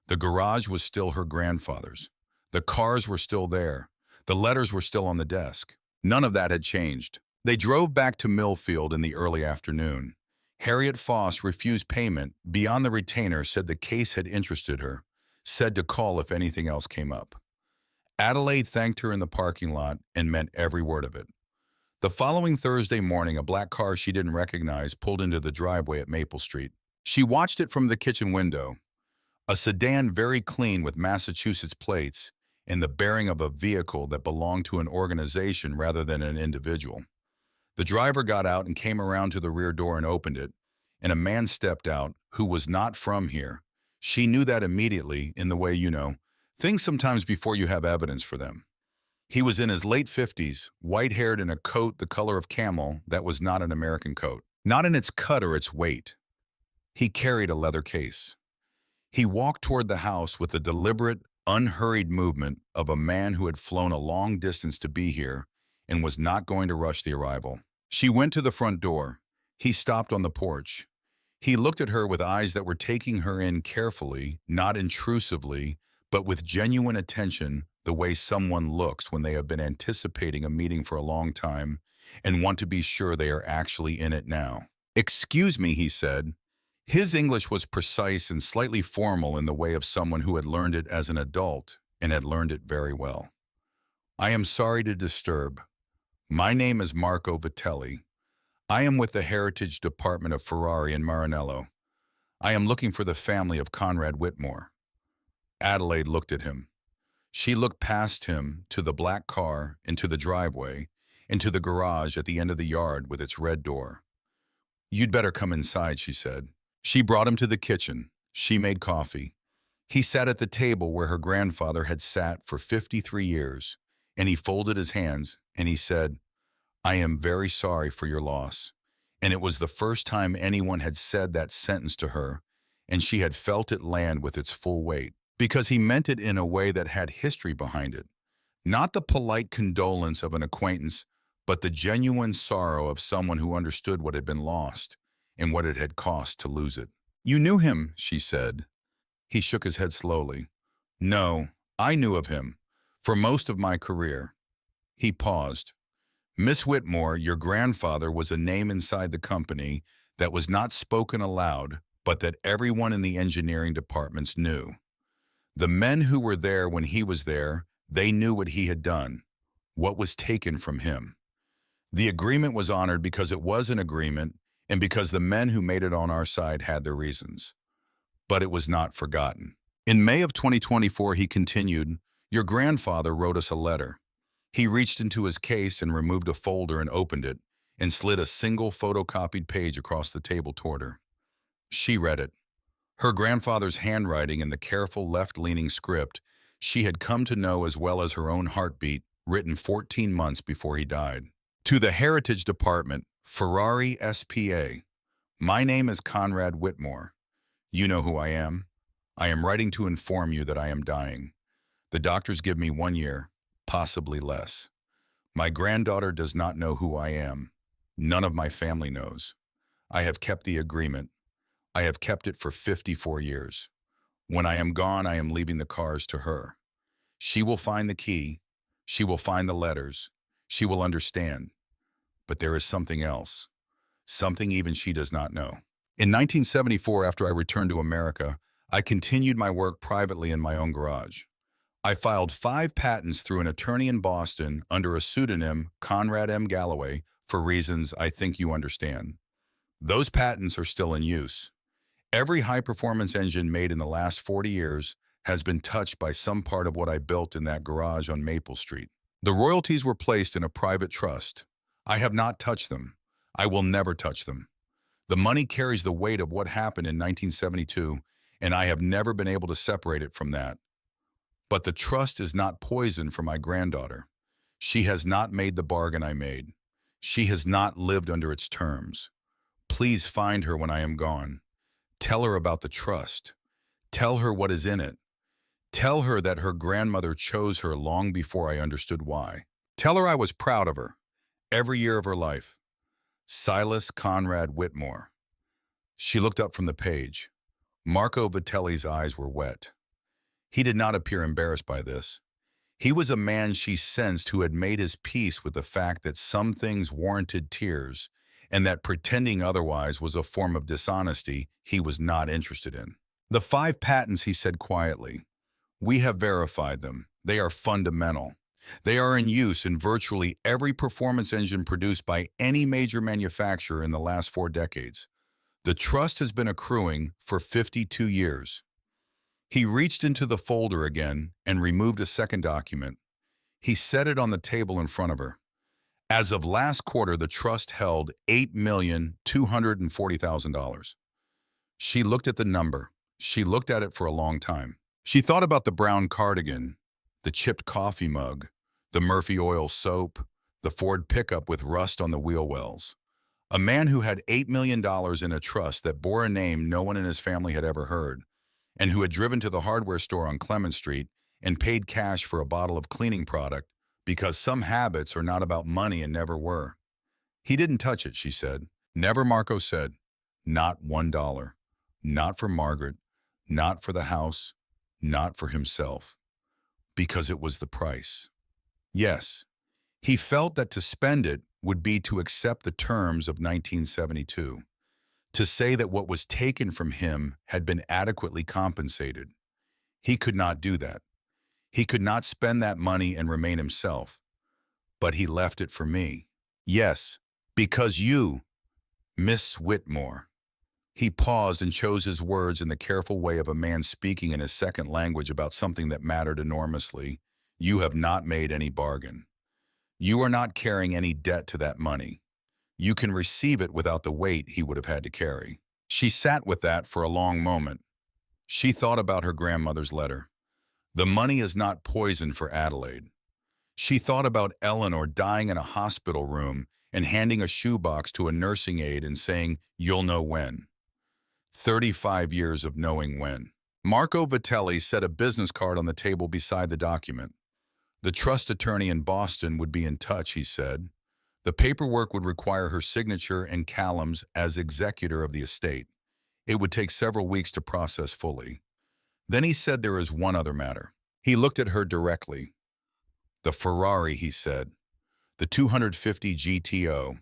The garage was still her grandfather's. The cars were still there. The letters were still on the desk. None of that had changed. They drove back to Millfield in the early afternoon. Harriet Foss refused payment beyond the retainer, said the case had interested her, said to call if anything else came up. Adelaide thanked her in the parking lot and meant every word of it. The following Thursday morning, a black car she didn't recognize pulled into the driveway at Maple Street. She watched it from the kitchen window. A sedan very clean with Massachusetts plates and the bearing of a vehicle that belonged to an organization rather than an individual. The driver got out and came around to the rear door and opened it, and a man stepped out who was not from here. She knew that immediately in the way things sometimes before you have evidence for them. He was in his late 50s, white-haired in a coat the color of camel that was not an American coat, not in its cut or its weight. He carried a leather case. He walked toward the house with the deliberate, unhurried movement of a man who had flown a long distance to be here and was not going to rush the arrival. She went to the front door. He stopped on the porch. He looked at her with eyes that were taking her in carefully, not intrusively, but with genuine attention, the way someone looks when they have been anticipating a meeting for a long time and want to be sure they are actually in it now. "Excuse me," he said. His English was precise and slightly formal in the way of someone who had learned it as an adult and had learned it very well. "I am sorry to disturb. My name is Marco Vitelli. I am with the Heritage Department of Ferrari in Maranello. I am looking for the family of Conrad Whitmore." Adelaide looked at him. She looked past him to the black car, into the driveway, into the garage at the end of the yard with its red door. "You'd better come inside," she said. She brought him to the kitchen. She made coffee. He sat at the table where her grandfather had sat for 53 years, and he folded his hands and he said, "I am very sorry for your loss." And it was the first time anyone had said that sentence to her, and she had felt it land with its full weight, because he meant it in a way that had history behind it. Not the polite condolence of an acquaintance, but the genuine sorrow of someone who understood what had been lost and what it had cost to lose it. "You knew him," she said. He shook his head slowly. "No, I knew of him for most of my career." He paused. "Miss Whitmore, your grandfather was a name inside the company that was not spoken aloud, but that everyone in the engineering departments knew. The men who were there when he was there, they knew what he had done, what was taken from him. The agreement was honored because it was an agreement and because the men who made it on our side had their reasons. But it was not forgotten." In May of 2024, he continued, "Your grandfather wrote us a letter. He reached into his case and removed a folder and opened it and slid a single photocopied page across the table toward her. She read it. Her grandfather's handwriting in the careful left-leaning script she had come to know as well as her own heartbeat, written 14 months before he died. "To the Heritage Department, Ferrari SPA. My name is Conrad Whitmore. You know who I am. I am writing to inform you that I am dying. The doctors give me 1 year, possibly less. My granddaughter does not know who I am. None of my family knows. I have kept the agreement. I have kept it for 54 years. When I am gone, I am leaving the cars to her. She will find the key. She will find the letters. She will understand. But there is something else, something even she does not know." In 1974, after I returned to America, I continued my work privately in my own garage. I filed 5 patents through an attorney in Boston under a pseudonym, Conrad M. Galloway, for reasons I think you understand. Those patents are still in use. Every high-performance engine made in the last 40 years has been touched by some part of what I built in that garage on Maple Street. The royalties were placed in a private trust. I have not touched them. I will never touch them. The money carries the weight of what happened in 1972, and I have never been able to separate it from that. But the trust is not poison for my granddaughter. She has not made the bargain I made. She has not lived under its terms. Please find her when I am gone. Tell her about the trust. Tell her what is in it. Tell her that her grandmother chose her long before I understood why. Tell her I was proud of her, every year of her life. Silas Conrad Whitmore. She looked up from the page. Marco Vitelli's eyes were wet. He did not appear embarrassed by this. He was a man she sensed who had made his peace with the fact that some things warranted tears and that pretending otherwise was a form of dishonesty he was not interested in. The 5 patents, he said quietly. We have verified them. They are fundamental. They are in use in virtually every performance engine produced by any major manufacturer in the last 4 decades. The trust has been accruing for 52 years. He reached into the folder again and removed a second document. He set it on the table in front of her. As of last quarter, the trust held $8,240,000. She looked at the number. She looked at it for a long time. She thought about the brown cardigan, the chipped coffee mug, the Murphy oil soap, the Ford pickup with rust on the wheel wells. A man who had $8 million in a trust that bore a name no one in his family had ever heard, and who had driven to the hardware store on Clement Street and paid cash for a bottle of cleaning product because some habits are not about money and never were. He didn't touch it, she said. Never, Marco said. Not $1. Not for Margaret. Not for the house. Not for himself. Because it was the price. Yes, he felt that to spend it would be to accept the terms of 1972. To say that what was taken from him had been adequately compensated. He could not do that. He could not spend that money and remain himself. But he left it for me. Yes, because you, Miss Whitmore. He paused and chose his words in the careful way of a man speaking in his second language about something that mattered enormously. You have not made any bargain. You are not carrying any debt to that money. You can receive it without the weight he would have had to carry. She sat with that for a long moment. She thought about her grandmother's letter. The money is not poison for Adelaide. She thought about Eleanor dying in a hospital room and handing a shoebox to a nursing aide and saying, "You'll know when." 35 years of knowing when. Marco Vitelli set a business card on the table beside the document. The trust attorney in Boston would be in touch, he said. The paperwork would require her signature and Callum's as executor of the estate. It would take several weeks to process fully. Then he said there is one other matter. He looked at her directly. The Ferrari, he said. The 250 GTO.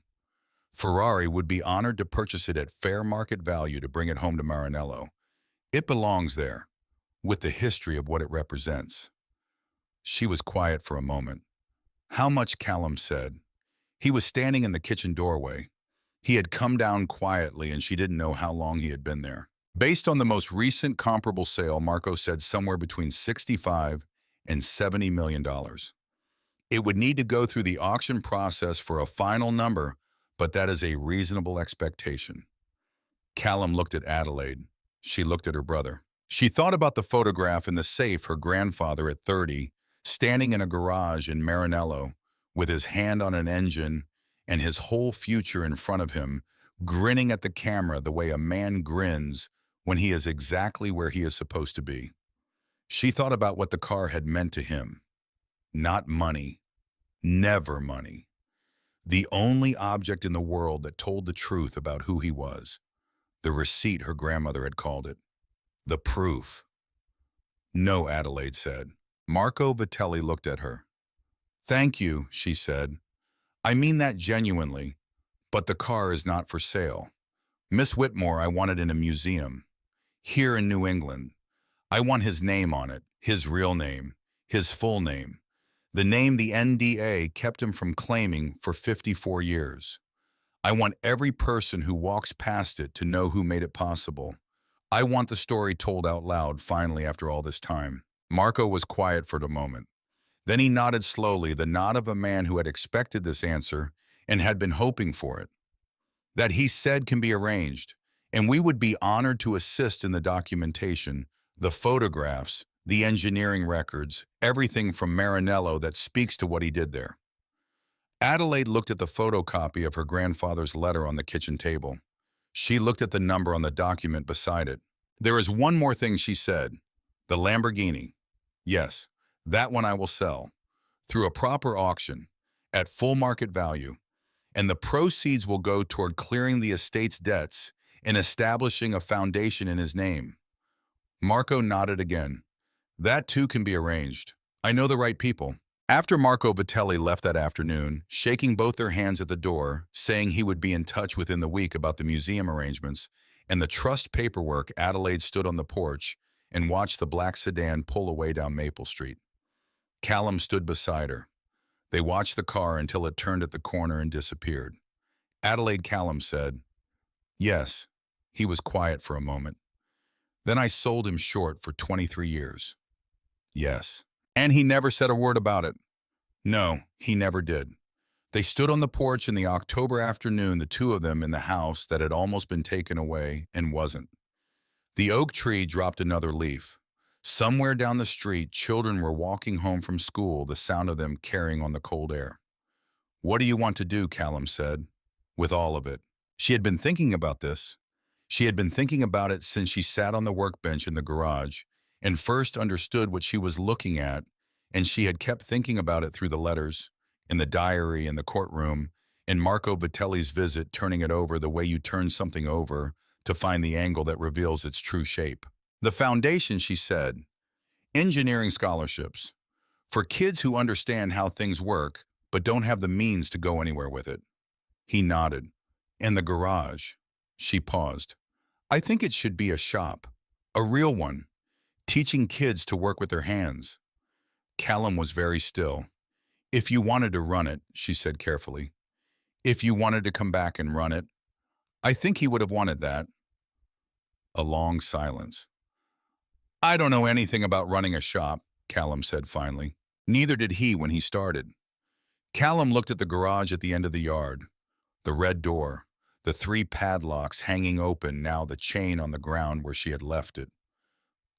Ferrari would be honored to purchase it at fair market value to bring it home to Maranello. It belongs there, with the history of what it represents. She was quiet for a moment. How much, Callum said. He was standing in the kitchen doorway. He had come down quietly and she didn't know how long he had been there. Based on the most recent comparable sale, Marco said somewhere between $65 and $70 million. It would need to go through the auction process for a final number, but that is a reasonable expectation. Callum looked at Adelaide. She looked at her brother. She thought about the photograph in the safe her grandfather at 30, standing in a garage in Maranello, with his hand on an engine and his whole future in front of him, grinning at the camera the way a man grins when he is exactly where he is supposed to be. She thought about what the car had meant to him. Not money. Never money. The only object in the world that told the truth about who he was. The receipt, her grandmother had called it. The proof. No, Adelaide said. Marco Vitelli looked at her. Thank you, she said. I mean that genuinely, but the car is not for sale. Miss Whitmore, I want it in a museum. Here in New England. I want his name on it, his real name, his full name. The name the NDA kept him from claiming for 54 years. I want every person who walks past it to know who made it possible. I want the story told out loud finally after all this time. Marco was quiet for a moment. Then he nodded slowly, the nod of a man who had expected this answer and had been hoping for it. That he said can be arranged, and we would be honored to assist in the documentation, the photographs, the engineering records, everything from Maranello that speaks to what he did there. Adelaide looked at the photocopy of her grandfather's letter on the kitchen table. She looked at the number on the document beside it. There is one more thing, she said. The Lamborghini. Yes, that one I will sell, through a proper auction, at full market value, and the proceeds will go toward clearing the estate's debts and establishing a foundation in his name. Marco nodded again. That too can be arranged. I know the right people. After Marco Vitelli left that afternoon, shaking both their hands at the door, saying he would be in touch within the week about the museum arrangements and the trust paperwork, Adelaide stood on the porch and watched the black sedan pull away down Maple Street. Callum stood beside her. They watched the car until it turned at the corner and disappeared. Adelaide, Callum said, "Yes." He was quiet for a moment. "Then I sold him short for 23 years. Yes. And he never said a word about it. No, he never did. They stood on the porch in the October afternoon, the two of them in the house that had almost been taken away and wasn't. The oak tree dropped another leaf. Somewhere down the street, children were walking home from school, the sound of them carrying on the cold air. "What do you want to do?" Callum said. "With all of it." She had been thinking about this. She had been thinking about it since she sat on the workbench in the garage and first understood what she was looking at, and she had kept thinking about it through the letters, in the diary, in the courtroom, in Marco Vitelli's visit, turning it over the way you turn something over to find the angle that reveals its true shape. The foundation, she said, engineering scholarships, for kids who understand how things work but don't have the means to go anywhere with it. He nodded. "And the garage." She paused. "I think it should be a shop, a real one, teaching kids to work with their hands." Callum was very still. "If you wanted to run it," she said carefully. "If you wanted to come back and run it, I think he would have wanted that." A long silence. "I don't know anything about running a shop," Callum said finally. Neither did he when he started. Callum looked at the garage at the end of the yard. The red door, the 3 padlocks hanging open, now the chain on the ground where she had left it.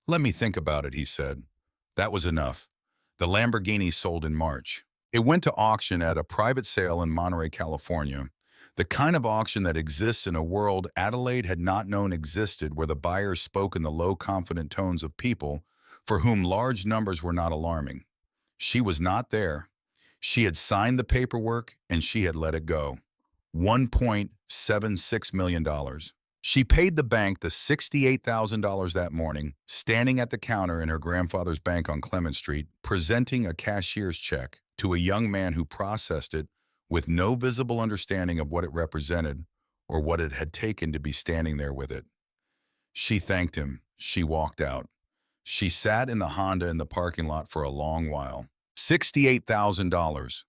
"Let me think about it," he said. That was enough. The Lamborghini sold in March. It went to auction at a private sale in Monterey, California, the kind of auction that exists in a world Adelaide had not known existed, where the buyers spoke in the low, confident tones of people for whom large numbers were not alarming. She was not there. She had signed the paperwork and she had let it go. $1.76 million. She paid the bank the $68,000 that morning, standing at the counter in her grandfather's bank on Clement Street, presenting a cashier's check to a young man who processed it with no visible understanding of what it represented or what it had taken to be standing there with it. She thanked him. She walked out. She sat in the Honda in the parking lot for a long while. $68,000.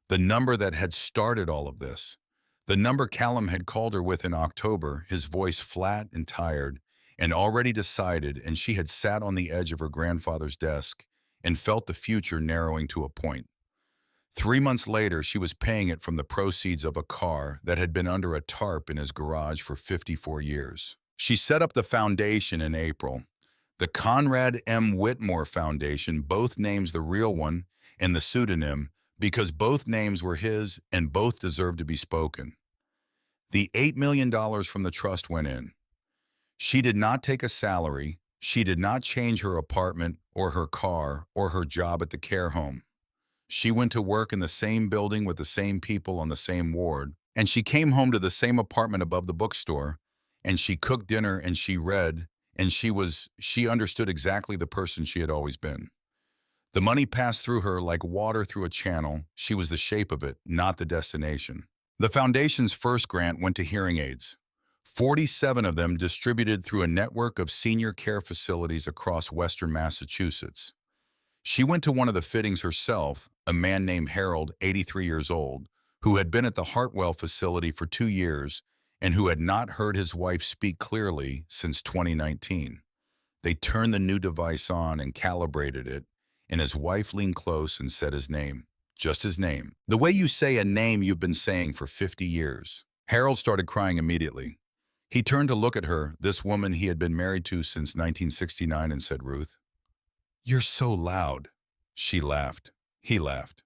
The number that had started all of this. The number Callum had called her with in October, his voice flat and tired, and already decided, and she had sat on the edge of her grandfather's desk and felt the future narrowing to a point. 3 months later, she was paying it from the proceeds of a car that had been under a tarp in his garage for 54 years. She set up the foundation in April. The Conrad M. Whitmore Foundation, both names the real one and the pseudonym, because both names were his and both deserved to be spoken. The $8 million from the trust went in. She did not take a salary. She did not change her apartment or her car or her job at the care home. She went to work in the same building with the same people on the same ward, and she came home to the same apartment above the bookstore, and she cooked dinner and she read, and she understood exactly the person she had always been. The money passed through her like water through a channel. She was the shape of it, not the destination. The foundation's first grant went to hearing aids. 47 of them distributed through a network of senior care facilities across western Massachusetts. She went to one of the fittings herself, a man named Harold, 83 years old, who had been at the Hartwell facility for 2 years and who had not heard his wife speak clearly since 2019. They turned the new device on and calibrated it, and his wife leaned close and said his name, just his name, the way you say a name you've been saying for 50 years. Harold started crying immediately. He turned to look at her, this woman he had been married to since 1969, and said, "Ruth, you're so loud." She laughed. He laughed.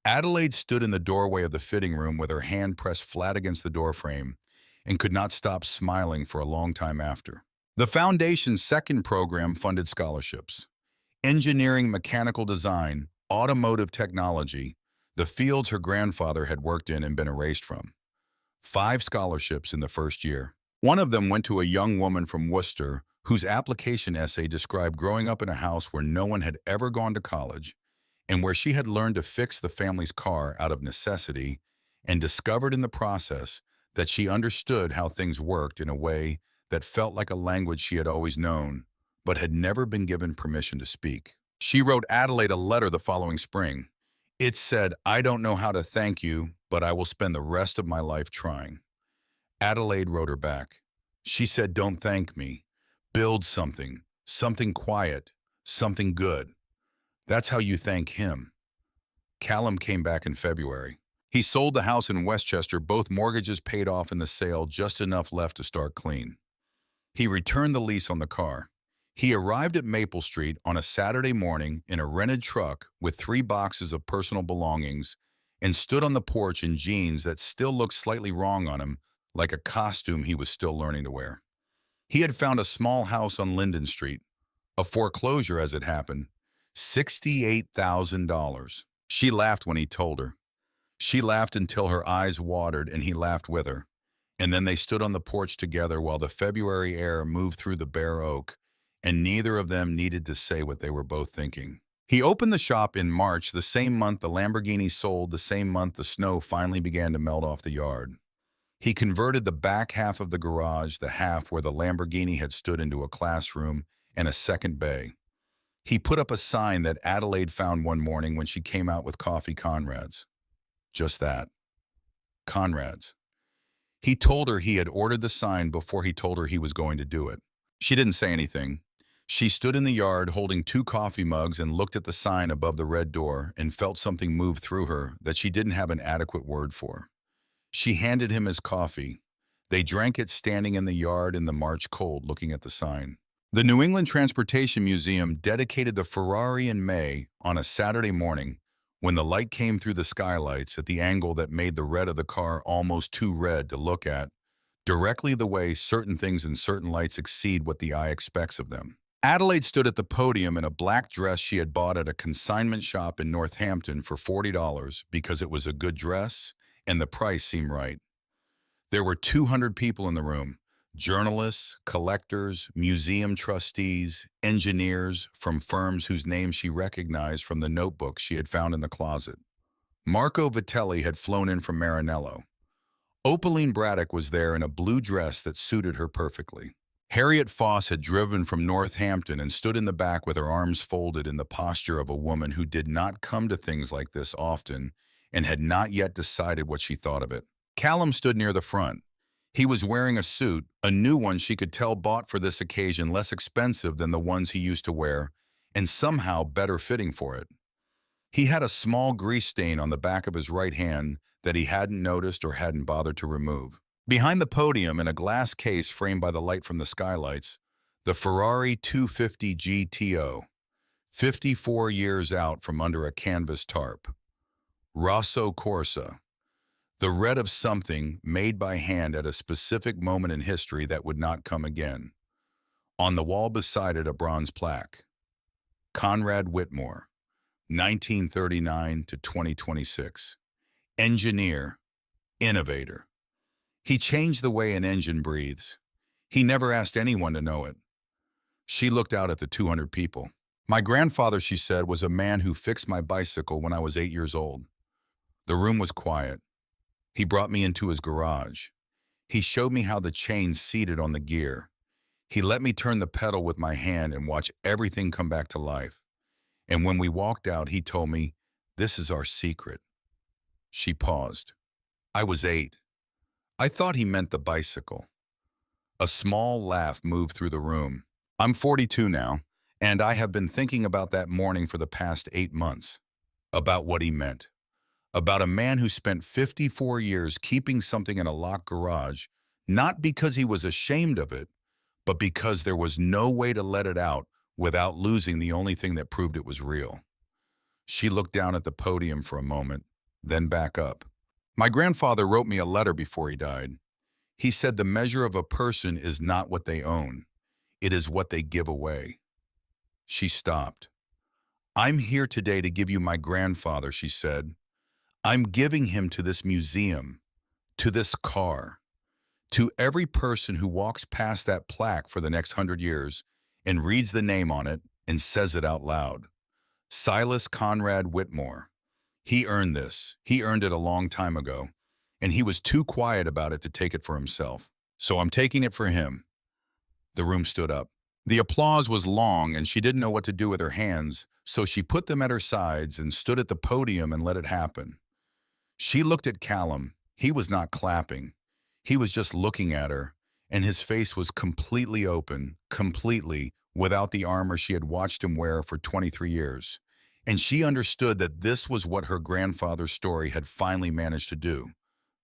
Adelaide stood in the doorway of the fitting room with her hand pressed flat against the doorframe and could not stop smiling for a long time after. The Foundation's second program funded scholarships. Engineering, mechanical design, automotive technology, the fields her grandfather had worked in and been erased from. 5 scholarships in the first year. One of them went to a young woman from Worcester whose application essay described growing up in a house where no one had ever gone to college and where she had learned to fix the family's car out of necessity and discovered in the process that she understood how things worked in a way that felt like a language she had always known but had never been given permission to speak. She wrote Adelaide a letter the following spring. It said, "I don't know how to thank you, but I will spend the rest of my life trying." Adelaide wrote her back. She said, "Don't thank me. Build something, something quiet, something good. That's how you thank him." Callum came back in February. He sold the house in Westchester, both mortgages paid off in the sale, just enough left to start clean. He returned the lease on the car. He arrived at Maple Street on a Saturday morning in a rented truck with 3 boxes of personal belongings and stood on the porch in jeans that still looked slightly wrong on him, like a costume he was still learning to wear. He had found a small house on Linden Street, a foreclosure as it happened, $68,000. She laughed when he told her. She laughed until her eyes watered and he laughed with her. And then they stood on the porch together while the February air moved through the bare oak, and neither of them needed to say what they were both thinking. He opened the shop in March, the same month the Lamborghini sold, the same month the snow finally began to melt off the yard. He converted the back half of the garage, the half where the Lamborghini had stood, into a classroom and a second bay. He put up a sign that Adelaide found one morning when she came out with coffee, Conrad's. Just that. Conrad's. He told her he had ordered the sign before he told her he was going to do it. She didn't say anything. She stood in the yard holding 2 coffee mugs and looked at the sign above the red door and felt something move through her that she didn't have an adequate word for. She handed him his coffee. They drank it standing in the yard in the March cold, looking at the sign. The New England Transportation Museum dedicated the Ferrari in May on a Saturday morning when the light came through the skylights at the angle that made the red of the car almost too red to look at, directly the way certain things in certain lights exceed what the eye expects of them. Adelaide stood at the podium in a black dress she had bought at a consignment shop in Northampton for $40 because it was a good dress and the price seemed right. There were 200 people in the room: journalists, collectors, museum trustees, engineers from firms whose names she recognized from the notebooks she had found in the closet. Marco Vitelli had flown in from Maranello. Opaline Braddock was there in a blue dress that suited her perfectly. Harriet Foss had driven from Northampton and stood in the back with her arms folded in the posture of a woman who did not come to things like this often and had not yet decided what she thought of it. Callum stood near the front. He was wearing a suit, a new one she could tell bought for this occasion, less expensive than the ones he used to wear, and somehow better fitting for it. He had a small grease stain on the back of his right hand that he hadn't noticed or hadn't bothered to remove. Behind the podium, in a glass case framed by the light from the skylights, the Ferrari 250 GTO, 54 years out from under a canvas tarp. Rosso Corsa, the red of something made by hand at a specific moment in history that would not come again. On the wall beside it, a bronze plaque. Conrad Whitmore, 1939 to 2026. Engineer, innovator. He changed the way an engine breathes. He never asked anyone to know it. She looked out at the 200 people. "My grandfather," she said, "was a man who fixed my bicycle when I was 8 years old." The room was quiet. He brought me into his garage. He showed me how the chain seated on the gear. He let me turn the pedal with my hand and watch everything come back to life. And when we walked out, he told me, "This is our secret." She paused. I was 8. I thought he meant the bicycle. A small laugh moved through the room. "I'm 42 now, and I have been thinking about that morning for the past 8 months. About what he meant. About a man who spent 54 years keeping something in a locked garage, not because he was ashamed of it, but because there was no way to let it out without losing the only thing that proved it was real." She looked down at the podium for a moment, then back up. "My grandfather wrote me a letter before he died. He said the measure of a person is not what they own. It is what they give away." She stopped. I'm here today to give you my grandfather, she said. I'm giving him to this museum, to this car, to every person who walks past that plaque for the next 100 years and reads the name on it and says it out loud. Silas Conrad Whitmore. He earned this. He earned it a long time ago, and he was too quiet about it to take it for himself. So I'm taking it for him. The room stood up. The applause was long, and she didn't know what to do with her hands, so she put them at her sides and stood at the podium and let it happen. She looked at Callum. He was not clapping. He was just looking at her, and his face was completely open, completely, without the armor she had watched him wear for 23 years. And she understood that this was what her grandfather's story had finally managed to do.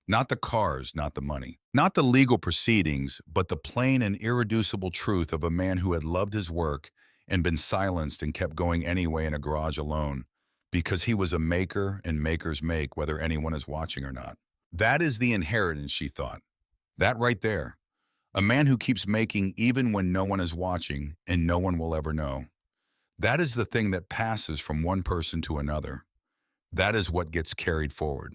Not the cars, not the money, not the legal proceedings, but the plain and irreducible truth of a man who had loved his work and been silenced and kept going anyway in a garage alone, because he was a maker and makers make whether anyone is watching or not. That is the inheritance, she thought. That right there. A man who keeps making even when no one is watching and no one will ever know. That is the thing that passes from one person to another. That is what gets carried forward.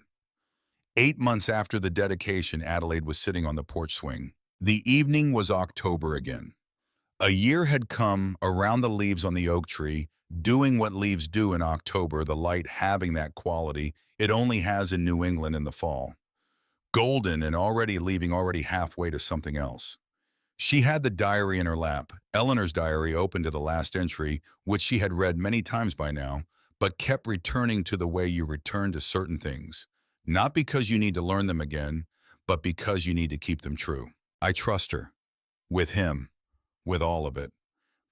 8 months after the dedication, Adelaide was sitting on the porch swing. The evening was October again. A year had come around the leaves on the oak tree, doing what leaves do in October, the light having that quality it only has in New England in the fall. Golden and already leaving already halfway to something else. She had the diary in her lap, Eleanor's diary open to the last entry, which she had read many times by now, but kept returning to the way you return to certain things. Not because you need to learn them again, but because you need to keep them true. I trust her. With him. With all of it.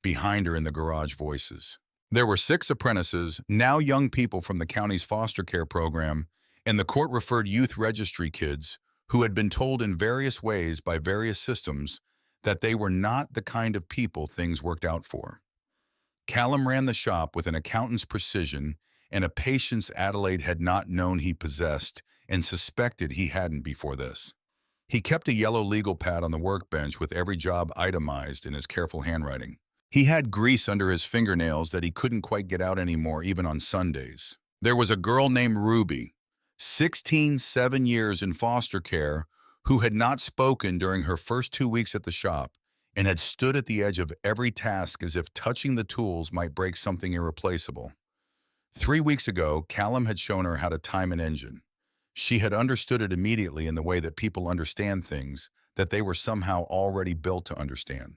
Behind her in the garage voices. There were 6 apprentices, now young people from the county's foster care program, and the court-referred youth registry kids, who had been told in various ways by various systems that they were not the kind of people things worked out for. Callum ran the shop with an accountant's precision and a patience Adelaide had not known he possessed and suspected he hadn't before this. He kept a yellow legal pad on the workbench with every job itemized in his careful handwriting. He had grease under his fingernails that he couldn't quite get out anymore, even on Sundays. There was a girl named Ruby, 16, 7 years in foster care, who had not spoken during her first 2 weeks at the shop and had stood at the edge of every task as if touching the tools might break something irreplaceable. 3 weeks ago, Callum had shown her how to time an engine. She had understood it immediately in the way that people understand things that they were somehow already built to understand.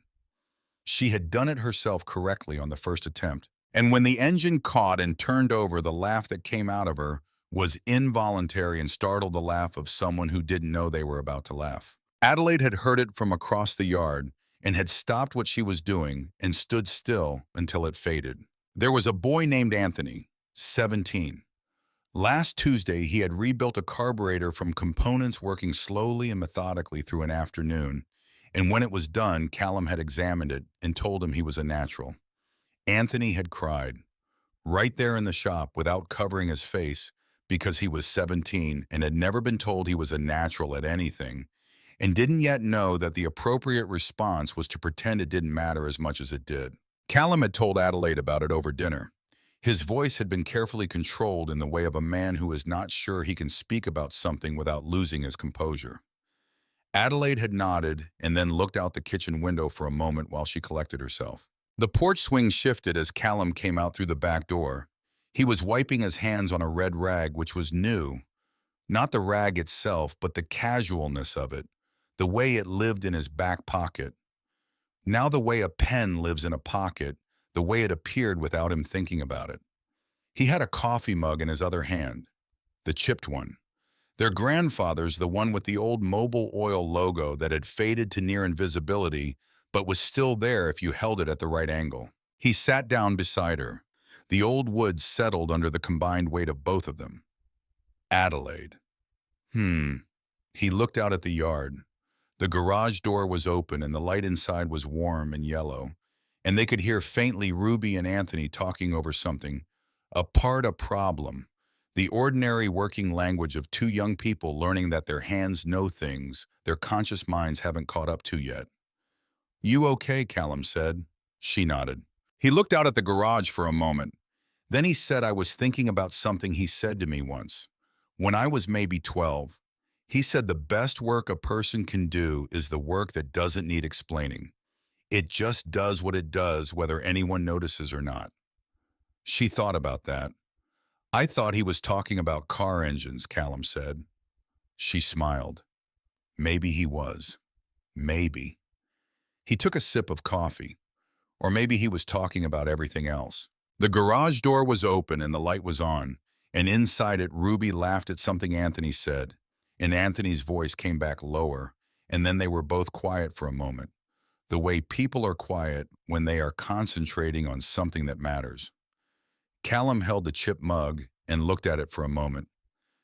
She had done it herself correctly on the first attempt, and when the engine caught and turned over, the laugh that came out of her was involuntary and startled the laugh of someone who didn't know they were about to laugh. Adelaide had heard it from across the yard and had stopped what she was doing and stood still until it faded. There was a boy named Anthony, 17. Last Tuesday, he had rebuilt a carburetor from components, working slowly and methodically through an afternoon, and when it was done, Callum had examined it and told him he was a natural. Anthony had cried, right there in the shop without covering his face, because he was 17 and had never been told he was a natural at anything, and didn't yet know that the appropriate response was to pretend it didn't matter as much as it did. Callum had told Adelaide about it over dinner. His voice had been carefully controlled in the way of a man who is not sure he can speak about something without losing his composure. Adelaide had nodded and then looked out the kitchen window for a moment while she collected herself. The porch swing shifted as Callum came out through the back door. He was wiping his hands on a red rag, which was new. Not the rag itself, but the casualness of it, the way it lived in his back pocket. Now the way a pen lives in a pocket, the way it appeared without him thinking about it. He had a coffee mug in his other hand, the chipped one. Their grandfather's, the one with the old Mobil Oil logo that had faded to near invisibility, but was still there if you held it at the right angle. He sat down beside her. The old wood settled under the combined weight of both of them. Adelaide. He looked out at the yard. The garage door was open and the light inside was warm and yellow, and they could hear faintly Ruby and Anthony talking over something. A problem. The ordinary working language of 2 young people learning that their hands know things their conscious minds haven't caught up to yet. You okay, Callum said. She nodded. He looked out at the garage for a moment. Then he said I was thinking about something he said to me once. When I was maybe 12, he said the best work a person can do is the work that doesn't need explaining. It just does what it does whether anyone notices or not. She thought about that. I thought he was talking about car engines, Callum said. She smiled. Maybe he was. Maybe. He took a sip of coffee. Or maybe he was talking about everything else. The garage door was open and the light was on, and inside it Ruby laughed at something Anthony said, and Anthony's voice came back lower, and then they were both quiet for a moment, the way people are quiet when they are concentrating on something that matters. Callum held the chip mug and looked at it for a moment.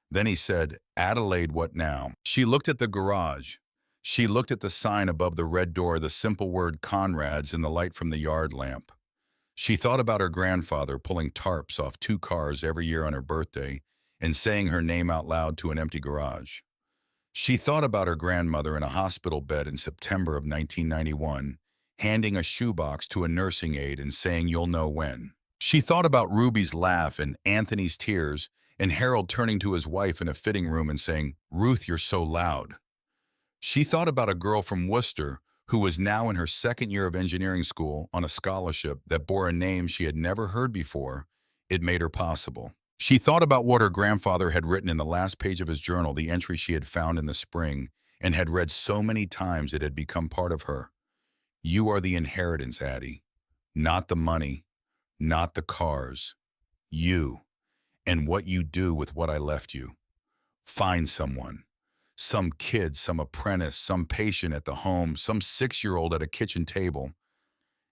Then he said, Adelaide, what now? She looked at the garage. She looked at the sign above the red door, the simple word Conrad's in the light from the yard lamp. She thought about her grandfather pulling tarps off 2 cars every year on her birthday and saying her name out loud to an empty garage. She thought about her grandmother in a hospital bed in September of 1991, handing a shoebox to a nursing aide and saying, you'll know when. She thought about Ruby's laugh and Anthony's tears and Harold turning to his wife in a fitting room and saying, Ruth, you're so loud. She thought about a girl from Worcester who was now in her 2nd year of engineering school on a scholarship that bore a name she had never heard before. It made her possible. She thought about what her grandfather had written in the last page of his journal, the entry she had found in the spring and had read so many times it had become part of her. You are the inheritance, Addie. Not the money, not the cars. You, and what you do with what I left you. Find someone. Some kid, some apprentice, some patient at the home, some 6-year-old at a kitchen table.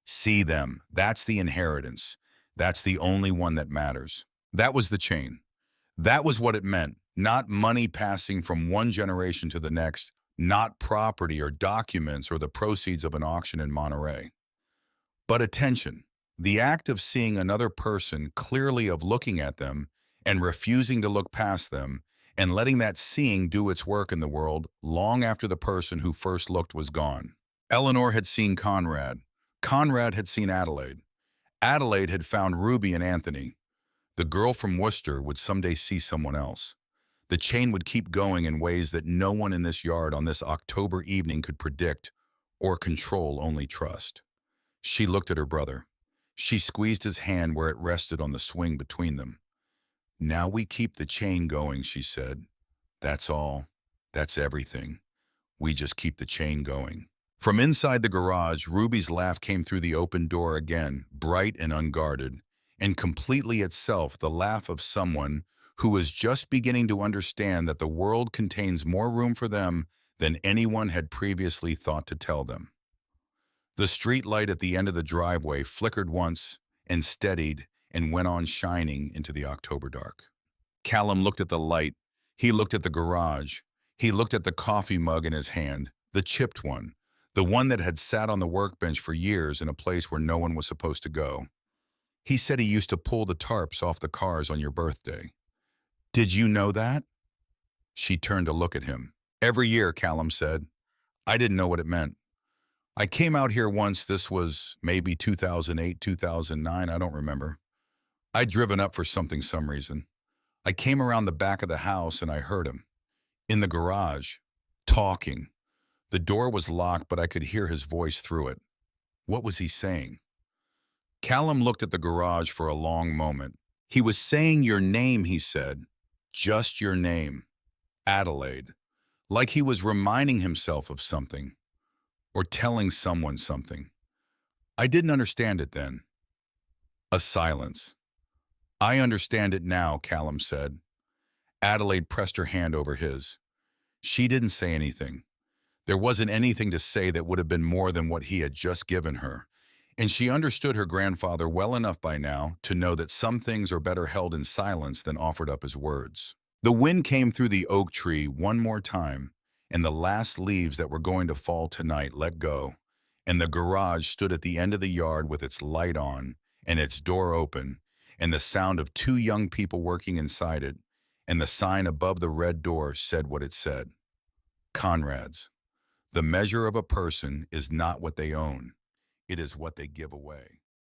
See them. That's the inheritance. That's the only one that matters. That was the chain. That was what it meant. Not money passing from one generation to the next, not property or documents or the proceeds of an auction in Monterey. But attention, the act of seeing another person clearly, of looking at them and refusing to look past them, and letting that seeing do its work in the world long after the person who first looked was gone. Eleanor had seen Conrad. Conrad had seen Adelaide. Adelaide had found Ruby and Anthony. The girl from Worcester would someday see someone else. The chain would keep going in ways that no one in this yard on this October evening could predict or control, only trust. She looked at her brother. She squeezed his hand where it rested on the swing between them. Now we keep the chain going, she said. That's all. That's everything. We just keep the chain going. From inside the garage, Ruby's laugh came through the open door again, bright and unguarded, and completely itself the laugh of someone who is just beginning to understand that the world contains more room for them than anyone had previously thought to tell them. The street light at the end of the driveway flickered once and steadied and went on shining into the October dark. Callum looked at the light. He looked at the garage. He looked at the coffee mug in his hand, the chipped one, the one that had sat on the workbench for years in a place where no one was supposed to go. He said he used to pull the tarps off the cars on your birthday. Did you know that? She turned to look at him. Every year, Callum said. I didn't know what it meant. I came out here once, this was maybe 2008, 2009, I don't remember. I'd driven up for something, some reason. I came around the back of the house and I heard him. In the garage. Talking. The door was locked, but I could hear his voice through it. What was he saying? Callum looked at the garage for a long moment. He was saying your name, he said. Just your name. Adelaide. Like he was reminding himself of something. Or telling someone something. I didn't understand it then. A silence. I understand it now, Callum said. Adelaide pressed her hand over his. She didn't say anything. There wasn't anything to say that would have been more than what he had just given her, and she understood her grandfather well enough by now to know that some things are better held in silence than offered up as words. The wind came through the oak tree one more time, and the last leaves that were going to fall tonight let go, and the garage stood at the end of the yard with its light on and its door open, and the sound of 2 young people working inside it, and the sign above the red door said what it said. Conrad's. The measure of a person is not what they own. It is what they give away.